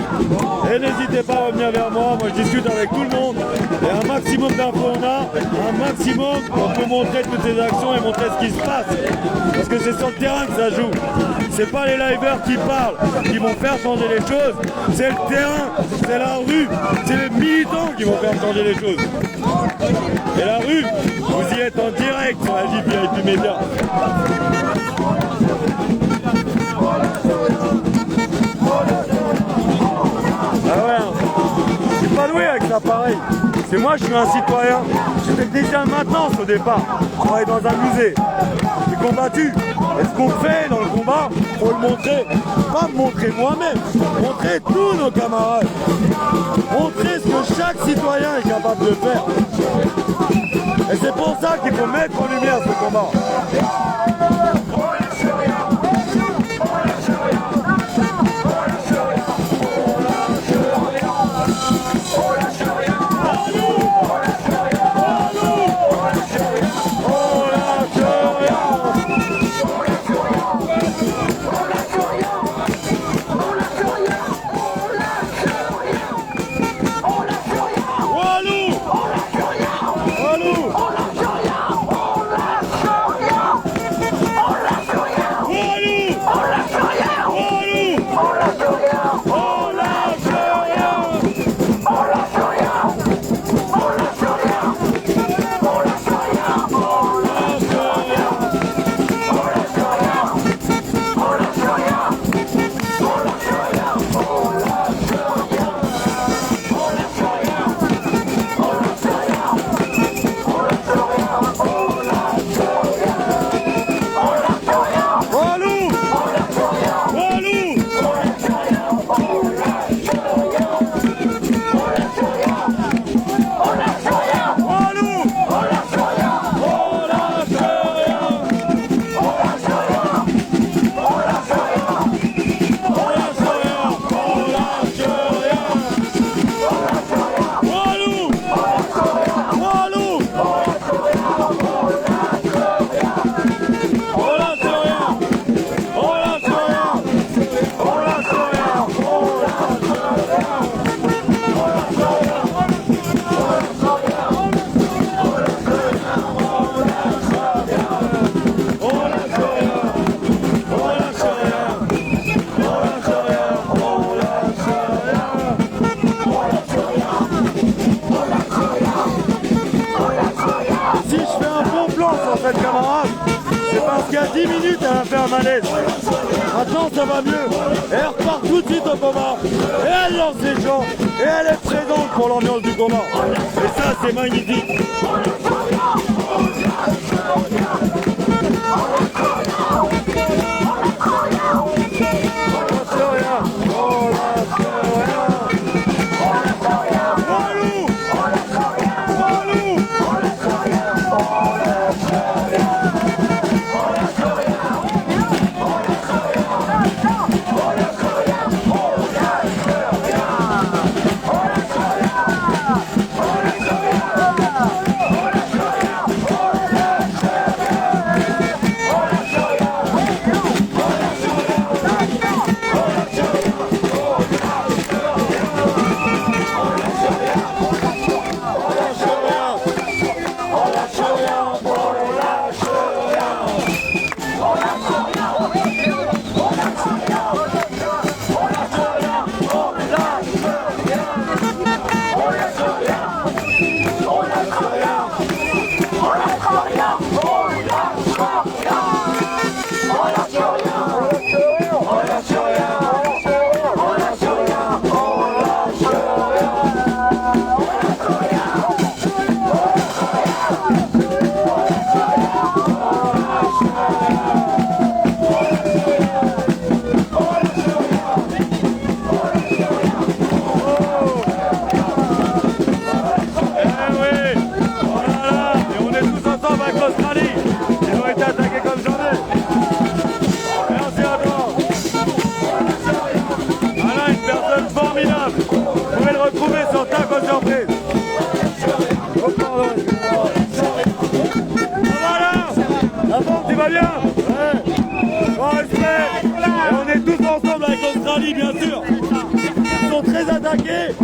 Et n'hésitez pas à revenir vers moi, moi je discute avec tout le monde. Et un maximum d'infos on a, un maximum on peut montrer toutes ces actions et montrer ce qui se passe. Parce que c'est sur le terrain que ça joue. C'est pas les liveurs qui parlent, qui vont faire changer les choses. C'est le terrain, c'est la rue, c'est les militants qui vont faire changer les choses. Et la rue, vous y êtes en direct sur la JVIP Média. Ah ouais, je suis pas doué avec ça pareil. C'est moi, je suis un citoyen. J'étais technicien de maintenance au départ. Je travaille dans un musée. J'ai combattu. Et ce qu'on fait dans le combat, faut le montrer. Pas me montrer moi-même, montrer tous nos camarades. Montrer ce que chaque citoyen est capable de faire. Et c'est pour ça qu'il faut mettre en lumière ce combat. Il y a 10 minutes, elle a fait un malaise. Maintenant, ça va mieux. Et elle repart tout de suite au combat. Et elle lance les gens. Et elle est présente pour l'ambiance du combat. Et ça, c'est magnifique. personne formidable. Vous pouvez le retrouver sur Taco Surprise. Oh, pardon, excusez-moi. Voilà. La forme, tu vas bien? Ouais. Bon respect. Et on est tous ensemble avec l'Australie, bien sûr. Ils sont très attaqués.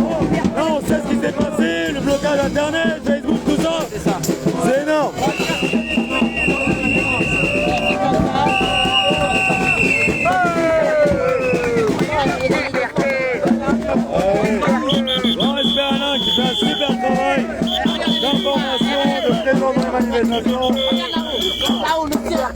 Là, on sait ce qui s'est passé, le blocage internet, Facebook, tout ça. C'est énorme. Bon respect à Alain qui fait un super travail d'information, de présence dans les manifestations. Là-haut, le tir.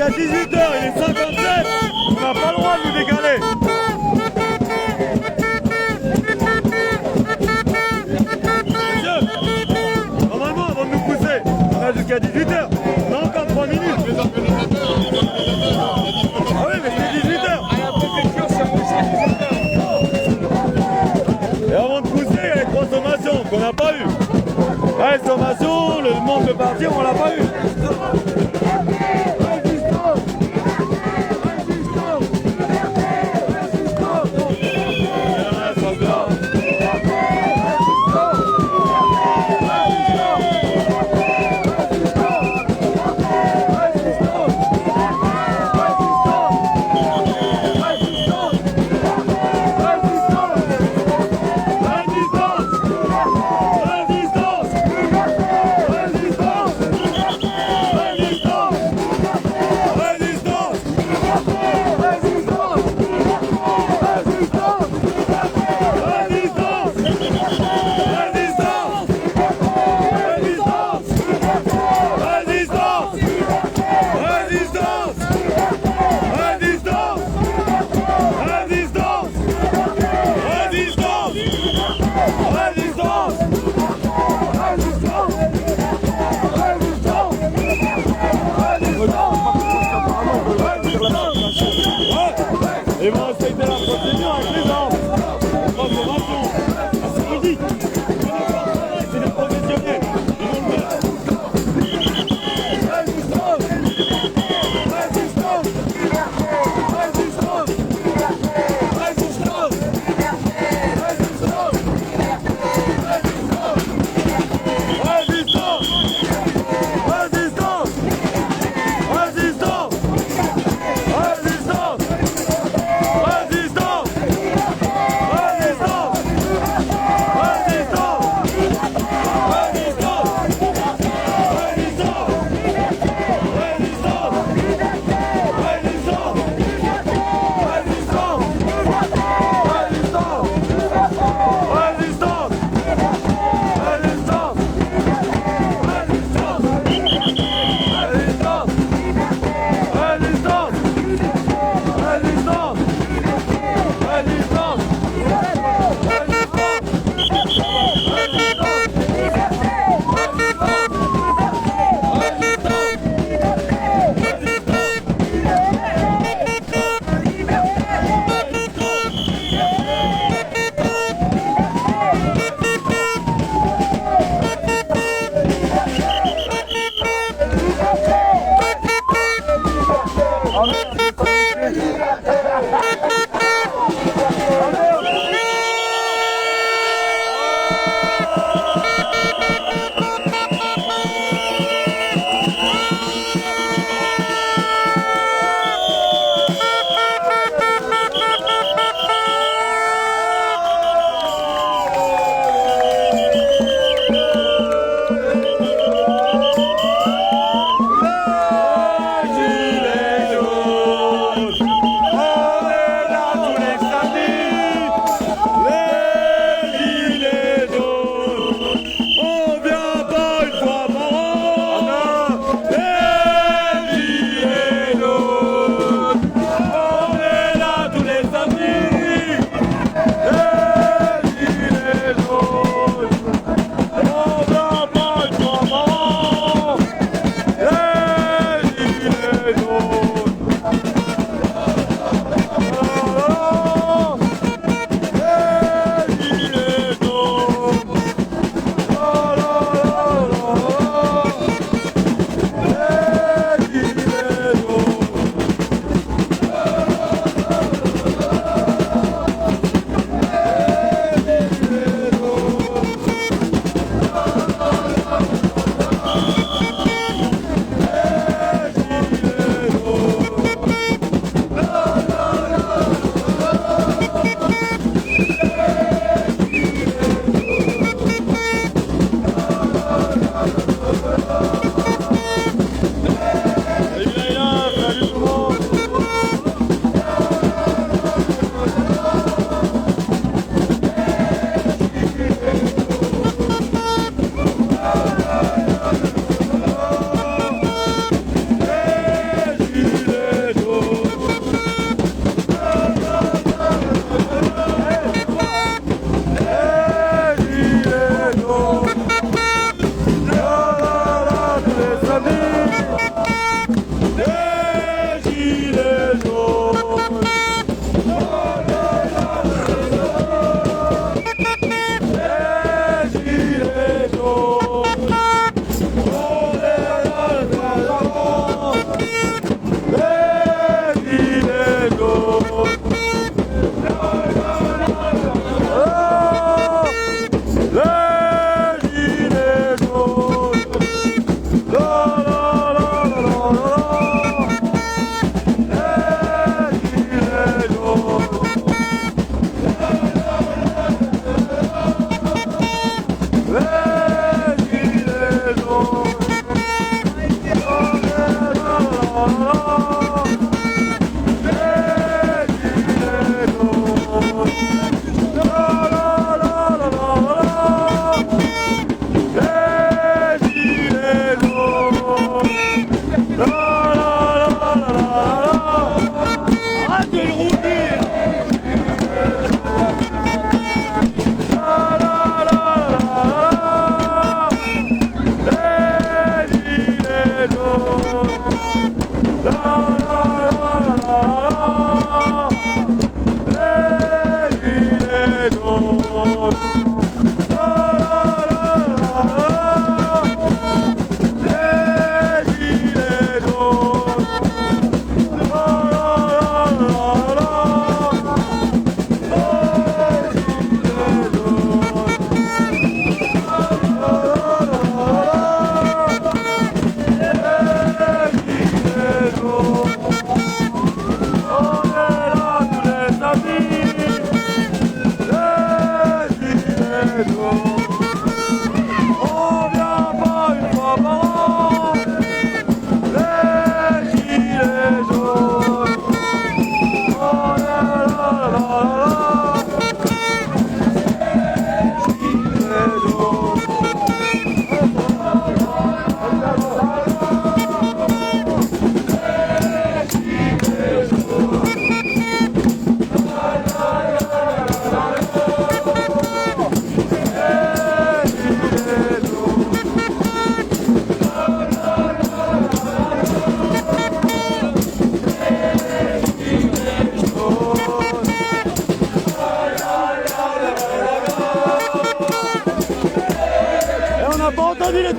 jusqu'à 18h, il est 57, on n'a pas le droit de nous décaler. Monsieur, normalement avant de nous pousser, on a jusqu'à 18h, on a encore 3 minutes. Ah oui mais c'est 18h. Et avant de pousser, il y a les 3 sommations qu'on n'a pas eues. Là, les sommations, le monde de partir, on l'a pas eu.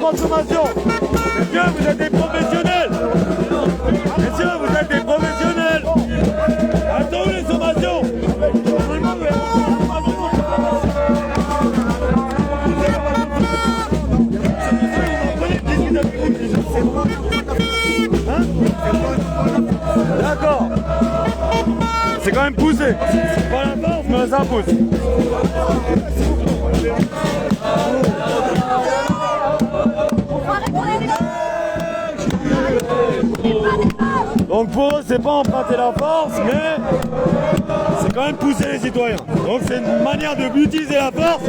3 sommations. Messieurs, vous êtes des professionnels. Messieurs, vous êtes des professionnels. Attends les sommations. D'accord. C'est quand même poussé. C'est pas la force, mais ça pousse. Donc pour eux, c'est pas emprunter la force, mais c'est quand même pousser les citoyens. Donc c'est une manière de utiliser la force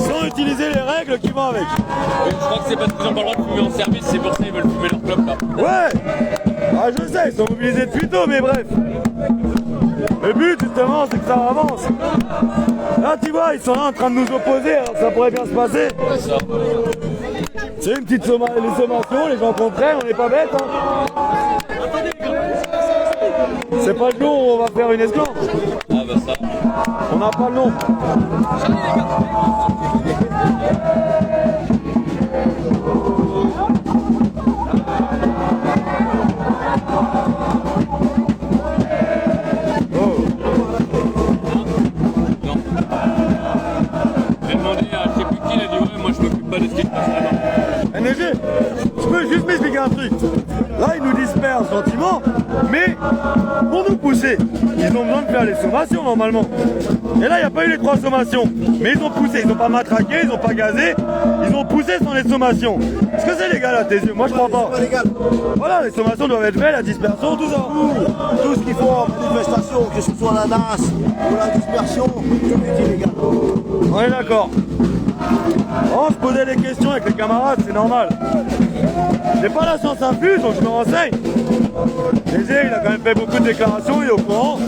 sans utiliser les règles qui vont avec. Je crois que c'est parce qu'ils n'ont pas le droit de fumer en service, c'est pour ça qu'ils veulent fumer leur clope là. Ouais. Ah je sais, ils sont mobilisés depuis tôt, mais bref. Le but justement, c'est que ça avance. Là tu vois, ils sont là en train de nous opposer, alors ça pourrait bien se passer. C'est une petite les sommations, les gens comprennent, on n'est pas bêtes. Hein. C'est pas le jour où on va faire une esclave. Ah bah ça. On n'a pas le nom. J'ai demandé à je sais plus qui, il a dit ouais, moi je m'occupe pas de ce qui se passe là-bas. NG, je peux juste m'expliquer un truc. Là, ils nous dispersent gentiment, mais pour nous pousser, ils ont besoin de faire les sommations normalement. Et là, il n'y a pas eu les 3 sommations. Mais ils ont poussé, ils n'ont pas matraqué, ils n'ont pas gazé, ils ont poussé sans les sommations. Est-ce que c'est légal à tes yeux? Moi, je crois pas. Voilà, les sommations doivent être faites, la dispersion, tout ça. Tout ce qu'il faut en manifestation, que ce soit la NAS ou la dispersion, tout est illégal. On est d'accord. On se posait des questions avec les camarades, c'est normal. J'ai pas la science infuse, donc je me renseigne. Gégé, il a quand même fait beaucoup de déclarations, il est au courant.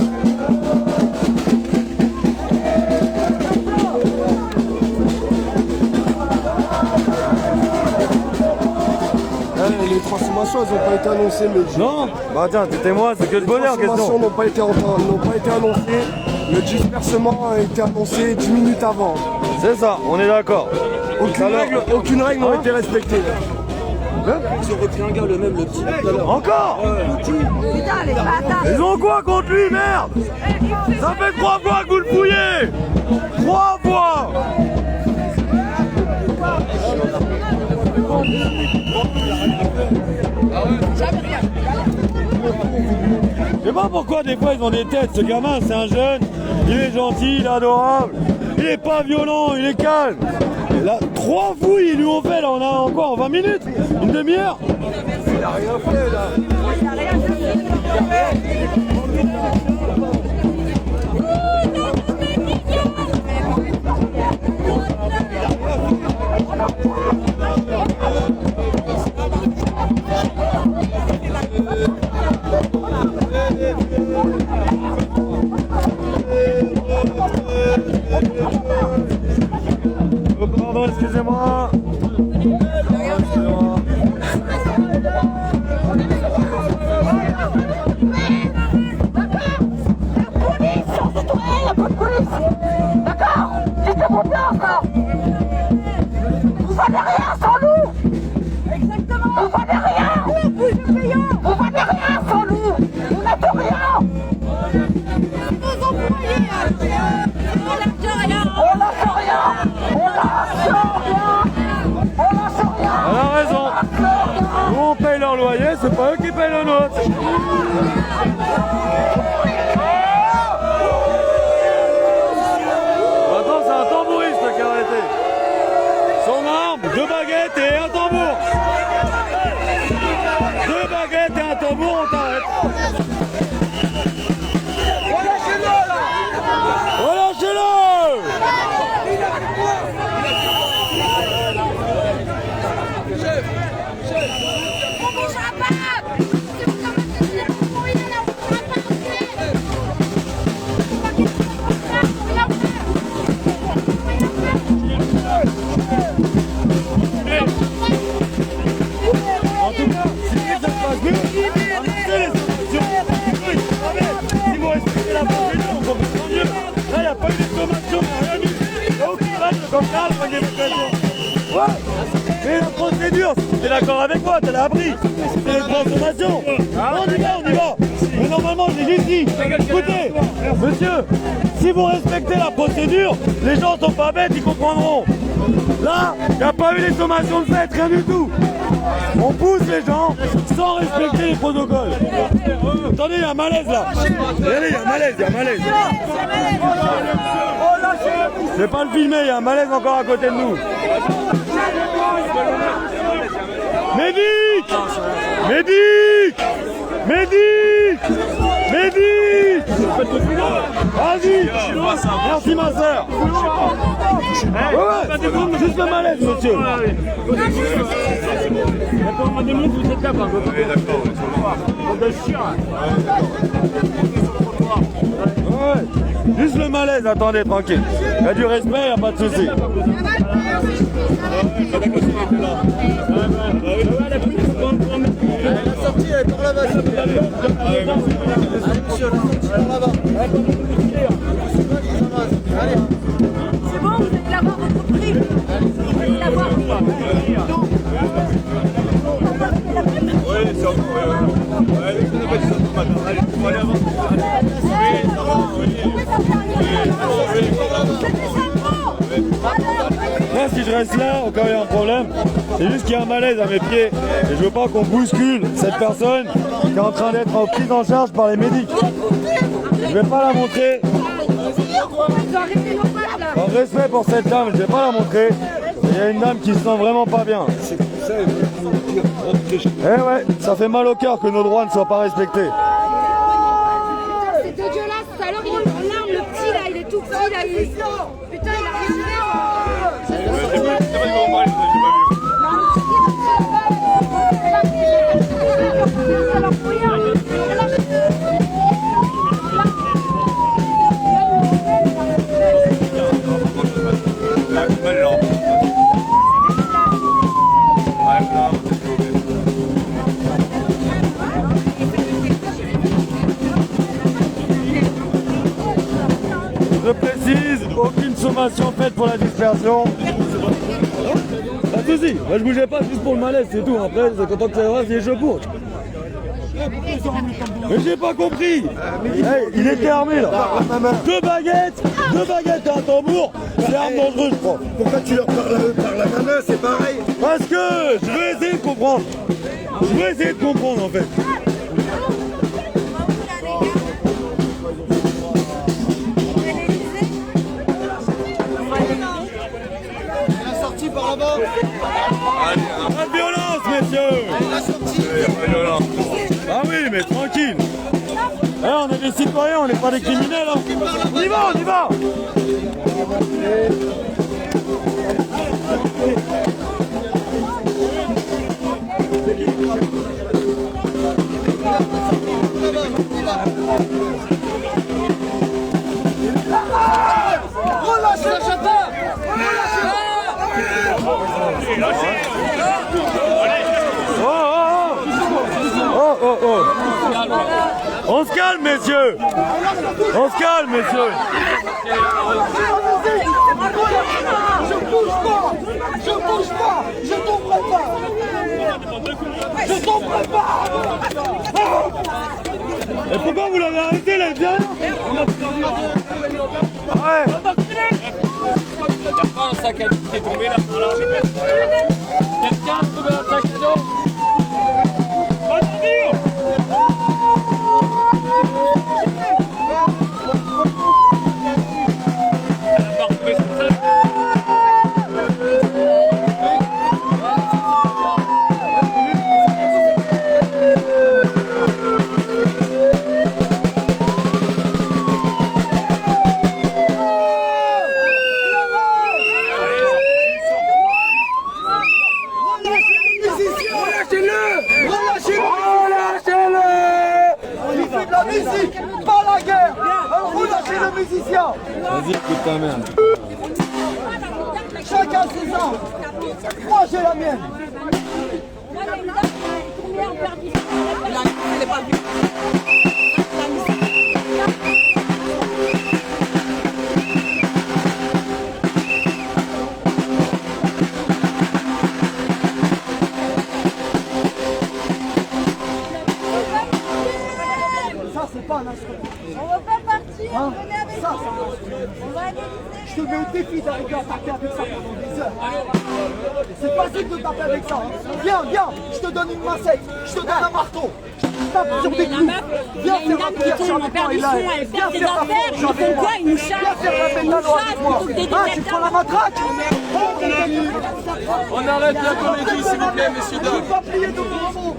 Les transformations, elles n'ont pas été annoncées, mais... Non. Bah tiens, t'es témoin, c'est que de bonheur en question. Les transformations n'ont pas été annoncées. Le dispersement a été annoncé 10 minutes avant. C'est ça, on est d'accord. Aucune règle n'a été respectée. Ils ont repris un gars, le même, le petit. Encore Putain, les bâtards. Ils ont quoi contre lui, merde? Ça fait 3 fois que vous le fouillez. 3 fois. Je sais pas pourquoi des fois ils ont des têtes. Ce gamin, c'est un jeune, il est gentil, il est adorable, il est pas violent, il est calme. Là, 3 fouilles ils lui ont fait, là on a encore 20 minutes, une demi-heure. Il a rien fait là. Il a rien fait. Oh, pardon, excusez-moi. D'accord? Dites-moi bien ça! Vous valez rien sans nous! Exactement! Vous valez rien! Vous valez rien sans nous! Vous n'êtes rien! Nos employés! On lâche rien! On lâche rien! On lâche rien! On lâche rien! Elle a raison. Nous on paye leur loyer, c'est pas eux qui payent le nôtre. Attends, c'est un tambouriste qui a arrêté. Son arme, 2 baguettes et un tambour. 2 baguettes et un tambour, on t'arrête. Relâchez-le là! Relâchez-le! On bougera pas! Si vous commencez à dire qu'on pourrit, là, on bougera pas, En tout cas, si ça se passe mieux, annoncez les sommations. Ils vont respecter la procédure, on comprend mieux. Là, il n'y a pas eu de sommation, il n'y a rien eu. Il n'y a aucune règle comme ça, la manifestation. Ouais, mais la procédure. procédure. T'es d'accord avec moi, t'as appris. C'est une transformation. On y va. Mais normalement, j'ai juste dit, écoutez, monsieur, si vous respectez la procédure, les gens sont pas bêtes, ils comprendront. Là, il n'y a pas eu les sommations de fête, rien du tout. On pousse les gens sans respecter les protocoles. Attendez, il y a un malaise là. Regardez, il y a un malaise. Je vais pas le filmer, il y a un malaise encore à côté de nous. Médic! Vas-y! Merci ma soeur! Ouais, juste le malaise, monsieur! Ouais, juste le malaise, attendez, tranquille. Il y a du respect, il n'y a pas de souci. La sortie elle est par là-bas. Allez monsieur, la sortie par là-bas. Allez. C'est bon, vous allez l'avoir votre prix. Vous allez l'avoir. Oui, c'est encore. Allez, je ne pas dit ça ce matin. Allez, on va aller avant. Moi, si je reste là, au cas où il y a un problème, c'est juste qu'il y a un malaise à mes pieds. Et je veux pas qu'on bouscule cette personne qui est en train d'être prise en charge par les médics. Je vais pas la montrer. En respect pour cette dame, je vais pas la montrer. Il y a une dame qui se sent vraiment pas bien. Eh ouais, ça fait mal au cœur que nos droits ne soient pas respectés. C'est dégueulasse, tout à l'heure il est en larmes, le petit là, il est tout petit là, putain il a rien Je précise, aucune sommation faite pour la dispersion. Pas de soucis, moi je bougeais pas juste pour le malaise, c'est tout. Après, c'est content que ça va, c'est chaud pour. Mais j'ai pas compris. Hey, il était armé là. Deux baguettes et un tambour, c'est arme dangereuse, je crois. Pourquoi tu leur parles par la main, c'est pareil? Parce que je veux essayer de comprendre. En fait. La sortie par là-bas. Pas de violence, messieurs. La sortie. Ah oui, mais tranquille. Eh, on est des citoyens, on n'est pas des criminels. Hein. On y va. Relâchez le château. Oh. On se calme, messieurs. Je bouge pas. Je tomberai pas. Et pourquoi vous l'avez arrêté, les gars? Ouais. Il n'y a pas un sac à dos qui est tombé là. Quelqu'un a trouvé un sac à dos? Vas-y, écoute ta mère. Chacun ses armes. Moi j'ai la mienne. Hein? Ça. Je te mets au défi d'arriver à taper avec ça pendant des heures. C'est facile de taper avec ça. Hein. Viens, je te donne une massette, je te donne un marteau. Tape sur des clous. Viens faire un pierre sur le temps, il a. Viens faire la forge, Ils font quoi? Ils nous chassent. Viens faire la pétalo avec moi. Ah, tu prends la matraque? On arrête la comédie, s'il vous plaît, messieurs, Je ne vais pas plier de bravo.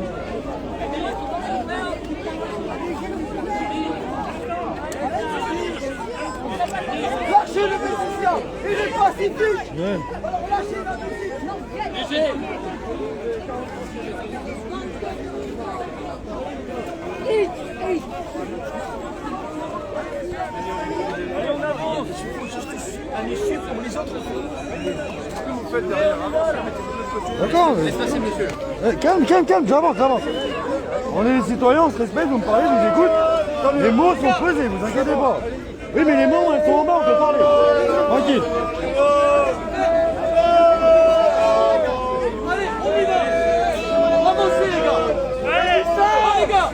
Lâchez le musicien, il est pacifique. Lâchez la musique. Allez, on avance. Il faut juste un issue pour les autres. Qu'est-ce que vous faites derrière? D'accord. Calme, j'avance. On est des citoyens, on se respecte, vous me parlez, je vous écoute. Les mots sont pesés, vous inquiétez pas. Oui, mais les mots, elles sont en bas, on peut parler. Tranquille. Allez, on y va. Avancez, les gars. Allez, ça, les gars.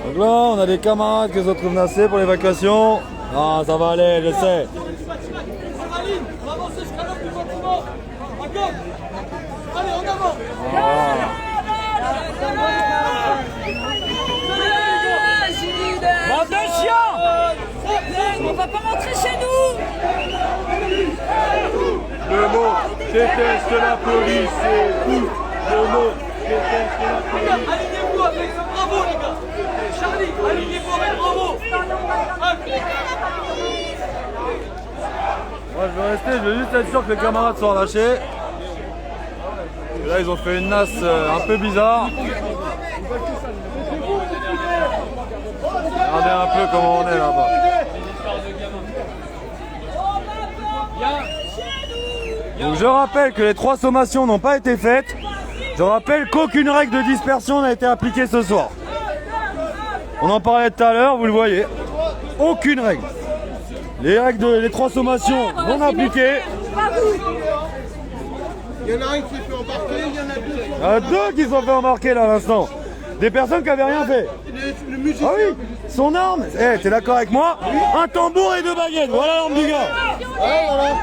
Donc là, on a des camarades qui se retrouvent menacés pour l'évacuation. Ah, ça va aller, je sais. On va avancer jusqu'à l'autre du bâtiment. À gauche. Allez, en avant. Bande de chiens! On va pas rentrer chez nous! Le mot déteste la police, c'est tout. Le mot déteste la police. Alignez-vous avec bravo, les gars. Charlie, alignez-vous avec bravo. Moi, je vais rester, je veux juste être sûr que les camarades sont relâchés. Et là, ils ont fait une nasse un peu bizarre. Regardez un peu comment on est là-bas. Donc je rappelle que les 3 sommations n'ont pas été faites. Je rappelle qu'aucune règle de dispersion n'a été appliquée ce soir. On en parlait tout à l'heure, vous le voyez. Aucune règle. Les 3 sommations non appliquées. Il y en a un qui s'est fait embarquer, il y en a deux. Il y en a 2 qui se sont fait embarquer là à l'instant. Des personnes qui n'avaient rien fait. Le musicien. Ah oui, son arme, t'es d'accord avec moi? Un tambour et 2 baguettes, voilà l'arme du gars.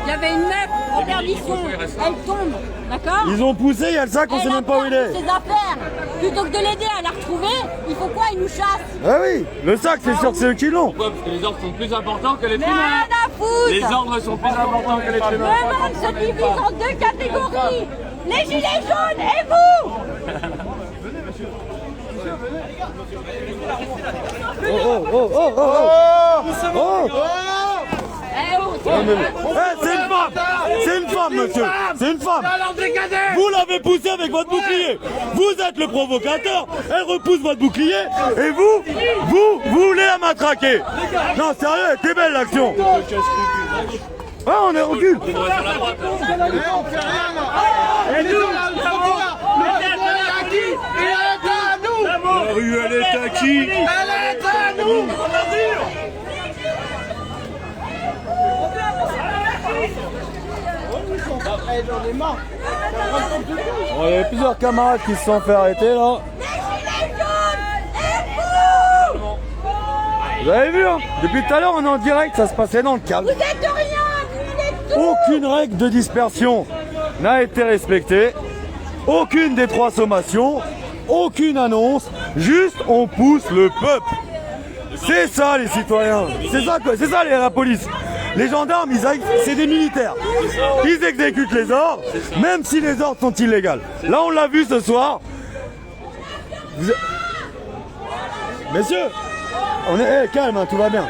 Il y avait une meuf en perdition, elle tombe, d'accord? Ils ont poussé, il y a le sac, on sait même pas où il est. Ses affaires, plutôt que de l'aider à la retrouver, il faut quoi? Ils nous chassent. Ah oui, le sac, c'est sûr que c'est eux qui l'ont. Pourquoi? Parce que les ordres sont plus importants que les Mais humains. rien à foutre! Les ordres sont plus importants que les humains. Le monde se divise en 2 catégories, les gilets jaunes et vous! C'est une femme, monsieur. C'est une femme. Vous l'avez poussée avec votre bouclier. Vous êtes le provocateur. Elle repousse votre bouclier. Et vous voulez la matraquer. Non, sérieux, elle était belle l'action. Ah, on est recul. On fait rien là. Et nous, La rue, elle est à qui? Elle est à nous. J'en ai marre. Bon, il y avait plusieurs camarades qui se sont fait arrêter là. Vous avez vu, hein? Depuis tout à l'heure, on est en direct, ça se passait dans le calme. Vous êtes rien, vous êtes tout. Aucune règle de dispersion n'a été respectée. Aucune des 3 sommations. Aucune annonce. Juste, on pousse le peuple. C'est ça, les citoyens. C'est ça, quoi. C'est ça, la police. Les gendarmes, c'est des militaires. Ils exécutent les ordres, même si les ordres sont illégaux. Là, on l'a vu ce soir. Messieurs, on est calme, hein, tout va bien.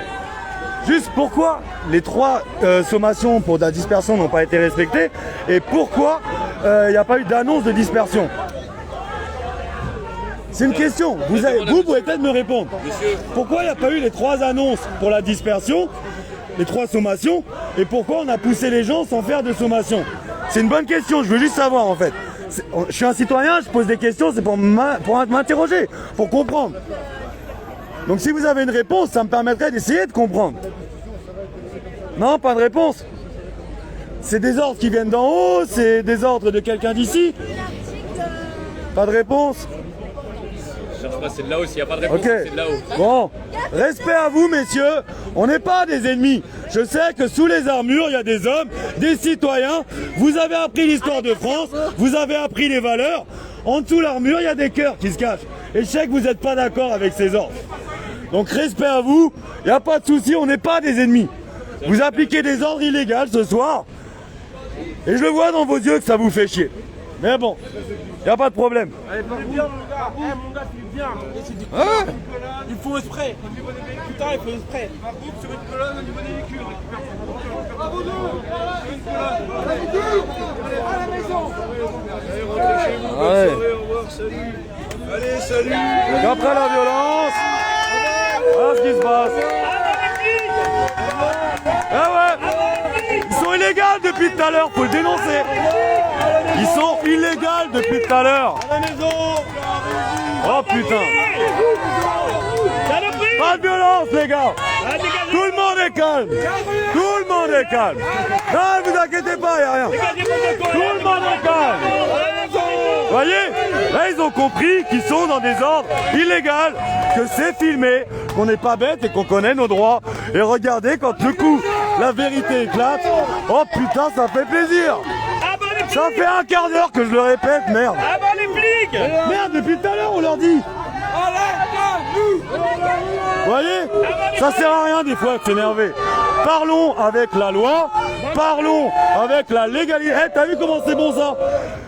Juste pourquoi les 3 sommations pour la dispersion n'ont pas été respectées et pourquoi il n'y a pas eu d'annonce de dispersion? C'est une question. Vous pouvez peut-être me répondre. Pourquoi il n'y a pas eu les 3 annonces pour la dispersion, les 3 sommations, et pourquoi on a poussé les gens sans faire de sommation? C'est une bonne question, je veux juste savoir en fait. Je suis un citoyen, je pose des questions, c'est pour m'interroger, pour comprendre. Donc si vous avez une réponse, ça me permettrait d'essayer de comprendre. Non, pas de réponse. C'est des ordres qui viennent d'en haut, c'est des ordres de quelqu'un d'ici? Pas de réponse? Je cherche pas, c'est de là-haut. S'il n'y a pas de réponse, Ok. c'est de là-haut. Bon, respect à vous, messieurs. On n'est pas des ennemis. Je sais que sous les armures, il y a des hommes, des citoyens. Vous avez appris l'histoire de France, vous avez appris les valeurs. En dessous de l'armure, il y a des cœurs qui se cachent. Et je sais que vous n'êtes pas d'accord avec ces ordres. Donc respect à vous, il n'y a pas de souci, on n'est pas des ennemis. Vous appliquez des ordres illégaux ce soir. Et je le vois dans vos yeux que ça vous fait chier. Mais bon, il n'y a pas de problème. Allez, pas bien, mon gars. Mon gars, tu viens. Hein? Il faut esprit. Putain, il faut esprit. Un groupe sur une colonne au niveau des véhicules. Bravo, sur une colonne. Allez, à la maison. Allez, rentrez chez vous. Bonne soirée, au revoir, salut. Allez, salut. Donc après la violence, voilà ce qui se passe. Ah ouais, ils sont illégaux depuis tout à l'heure, faut le dénoncer. Ils sont illégaux depuis tout à l'heure. Oh putain. Pas de violence les gars. Tout le monde est calme. Tout le monde est calme. Non, vous inquiétez pas, y a rien. Tout le monde est calme. Voyez, là ils ont compris qu'ils sont dans des ordres illégaux, que c'est filmé, qu'on n'est pas bête et qu'on connaît nos droits. Et regardez, quand le coup, la vérité éclate, oh putain, ça fait plaisir. Ça fait un quart d'heure que je le répète, merde. Ah bah les flics. Merde, depuis tout à l'heure on leur dit. Vous voyez, ça sert à rien des fois de s'énerver. Parlons avec la loi, parlons avec la légalité. Eh, t'as vu comment c'est bon ça?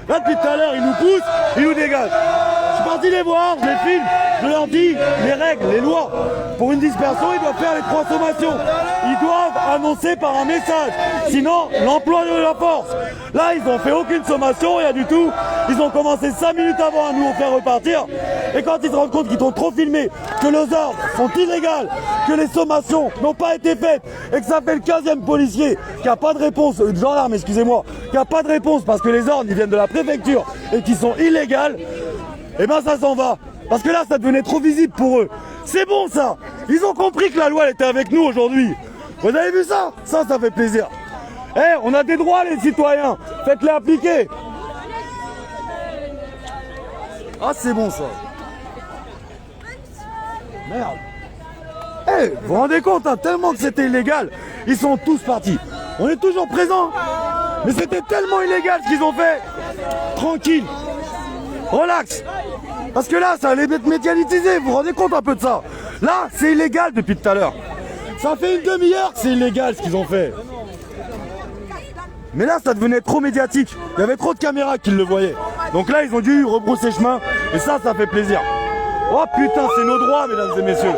Là depuis tout à l'heure ils nous poussent, ils nous dégagent. Je suis parti les voir, je les filme, je leur dis les règles, les lois. Pour une dispersion, ils doivent faire les 3 sommations. Ils doivent annoncer par un message, sinon l'emploi de la force. Là ils n'ont fait aucune sommation, rien du tout. Ils ont commencé 5 minutes avant à nous faire repartir. Et quand ils se rendent compte qu'ils ont trop filmé, que les ordres sont illégaux, que les sommations n'ont pas été faites, et que ça fait le 15e policier qui n'a pas de réponse, gendarme excusez-moi, qui n'a pas de réponse parce que les ordres ils viennent de la préfecture et qui sont illégaux, et ben ça s'en va. Parce que là ça devenait trop visible pour eux. C'est bon ça. Ils ont compris que la loi elle était avec nous aujourd'hui. Vous avez vu ça? Ça fait plaisir. Eh, on a des droits les citoyens. Faites-les appliquer. Ah c'est bon ça. Merde. Eh, vous vous rendez compte, hein, tellement que c'était illégal, ils sont tous partis. On est toujours présents. Mais c'était tellement illégal ce qu'ils ont fait. Tranquille. Relax. Parce que là, ça allait être médiatisé, vous vous rendez compte un peu de ça? Là, c'est illégal depuis tout à l'heure. Ça fait une demi-heure que c'est illégal ce qu'ils ont fait. Mais là, ça devenait trop médiatique. Il y avait trop de caméras qui le voyaient. Donc là, ils ont dû rebrousser chemin. Et ça fait plaisir. Oh putain, c'est nos droits, mesdames et messieurs.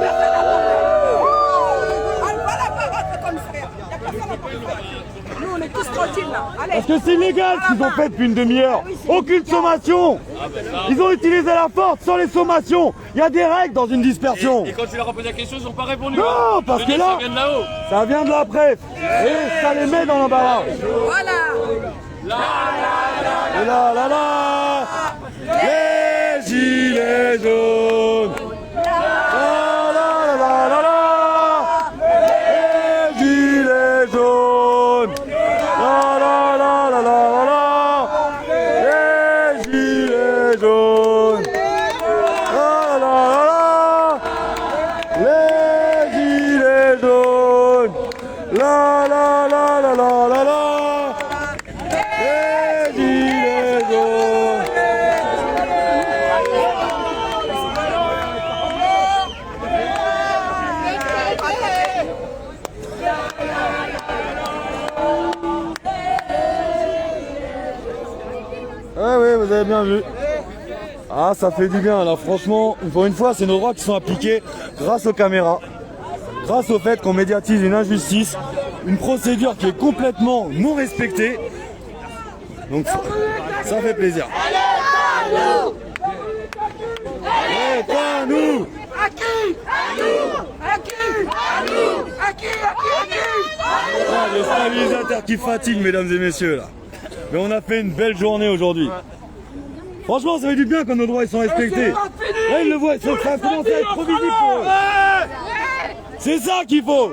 Nous, on est tous tranquilles là. Allez. Parce que c'est illégal ce qu'ils ont fait depuis une demi-heure. Aucune sommation. Ils ont utilisé la force sans les sommations. Il y a des règles dans une dispersion. Et quand tu leur as posé la question, ils n'ont pas répondu. Non, parce que là, ça vient de là-haut. Ça vient de la presse. Et ça les met dans l'embarras. Voilà. Et là, là, là. Les gilets jaunes. La, la, la, la, la. Les gilets jaunes. La, la, la, la, la, la. Les gilets jaunes. La, la, la, la. Les gilets jaunes. La, la, la, la, la, la, la. Les gilets jaunes. Ah oui, vous avez bien vu. Ah, ça fait du bien là, franchement, pour une fois, c'est nos droits qui sont appliqués grâce aux caméras, grâce au fait qu'on médiatise une injustice, une procédure qui est complètement non respectée. Donc ça fait plaisir. C'est à nous. À qui? À nous. À qui? À nous. À qui? À qui? Ah, le stabilisateur qui fatigue, mesdames et messieurs là. Mais on a fait une belle journée aujourd'hui. Franchement, ça fait du bien quand nos droits ils sont respectés. Là, ils le voient, ça commence à être trop visible pour eux. C'est ça qu'il faut.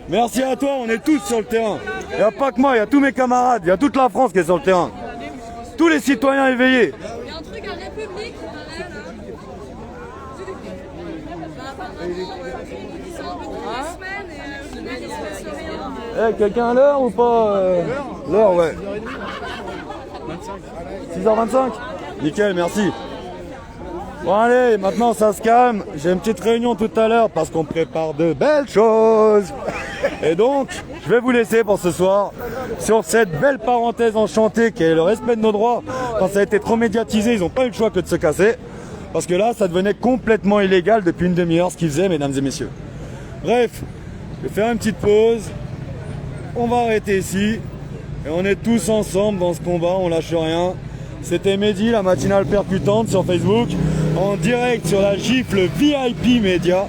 Merci à toi, on est tous sur le terrain. Il n'y a pas que moi, il y a tous mes camarades, il y a toute la France qui est sur le terrain. Tous les citoyens éveillés. Il y a un truc à République, Quelqu'un à l'heure ou pas L'heure, ouais. 6h25. Nickel, merci. Bon allez, maintenant ça se calme. J'ai une petite réunion tout à l'heure parce qu'on prépare de belles choses. Et donc, je vais vous laisser pour ce soir sur cette belle parenthèse enchantée qui est le respect de nos droits. Quand ça a été trop médiatisé, ils n'ont pas eu le choix que de se casser. Parce que là, ça devenait complètement illégal depuis une demi-heure ce qu'ils faisaient, mesdames et messieurs. Bref, je vais faire une petite pause. On va arrêter ici. Et on est tous ensemble dans ce combat, on lâche rien. C'était Mehdi, la matinale percutante sur Facebook, en direct sur la gifle VIP Média.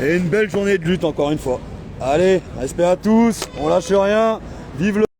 Et une belle journée de lutte encore une fois. Allez, respect à tous, on lâche rien, vive le...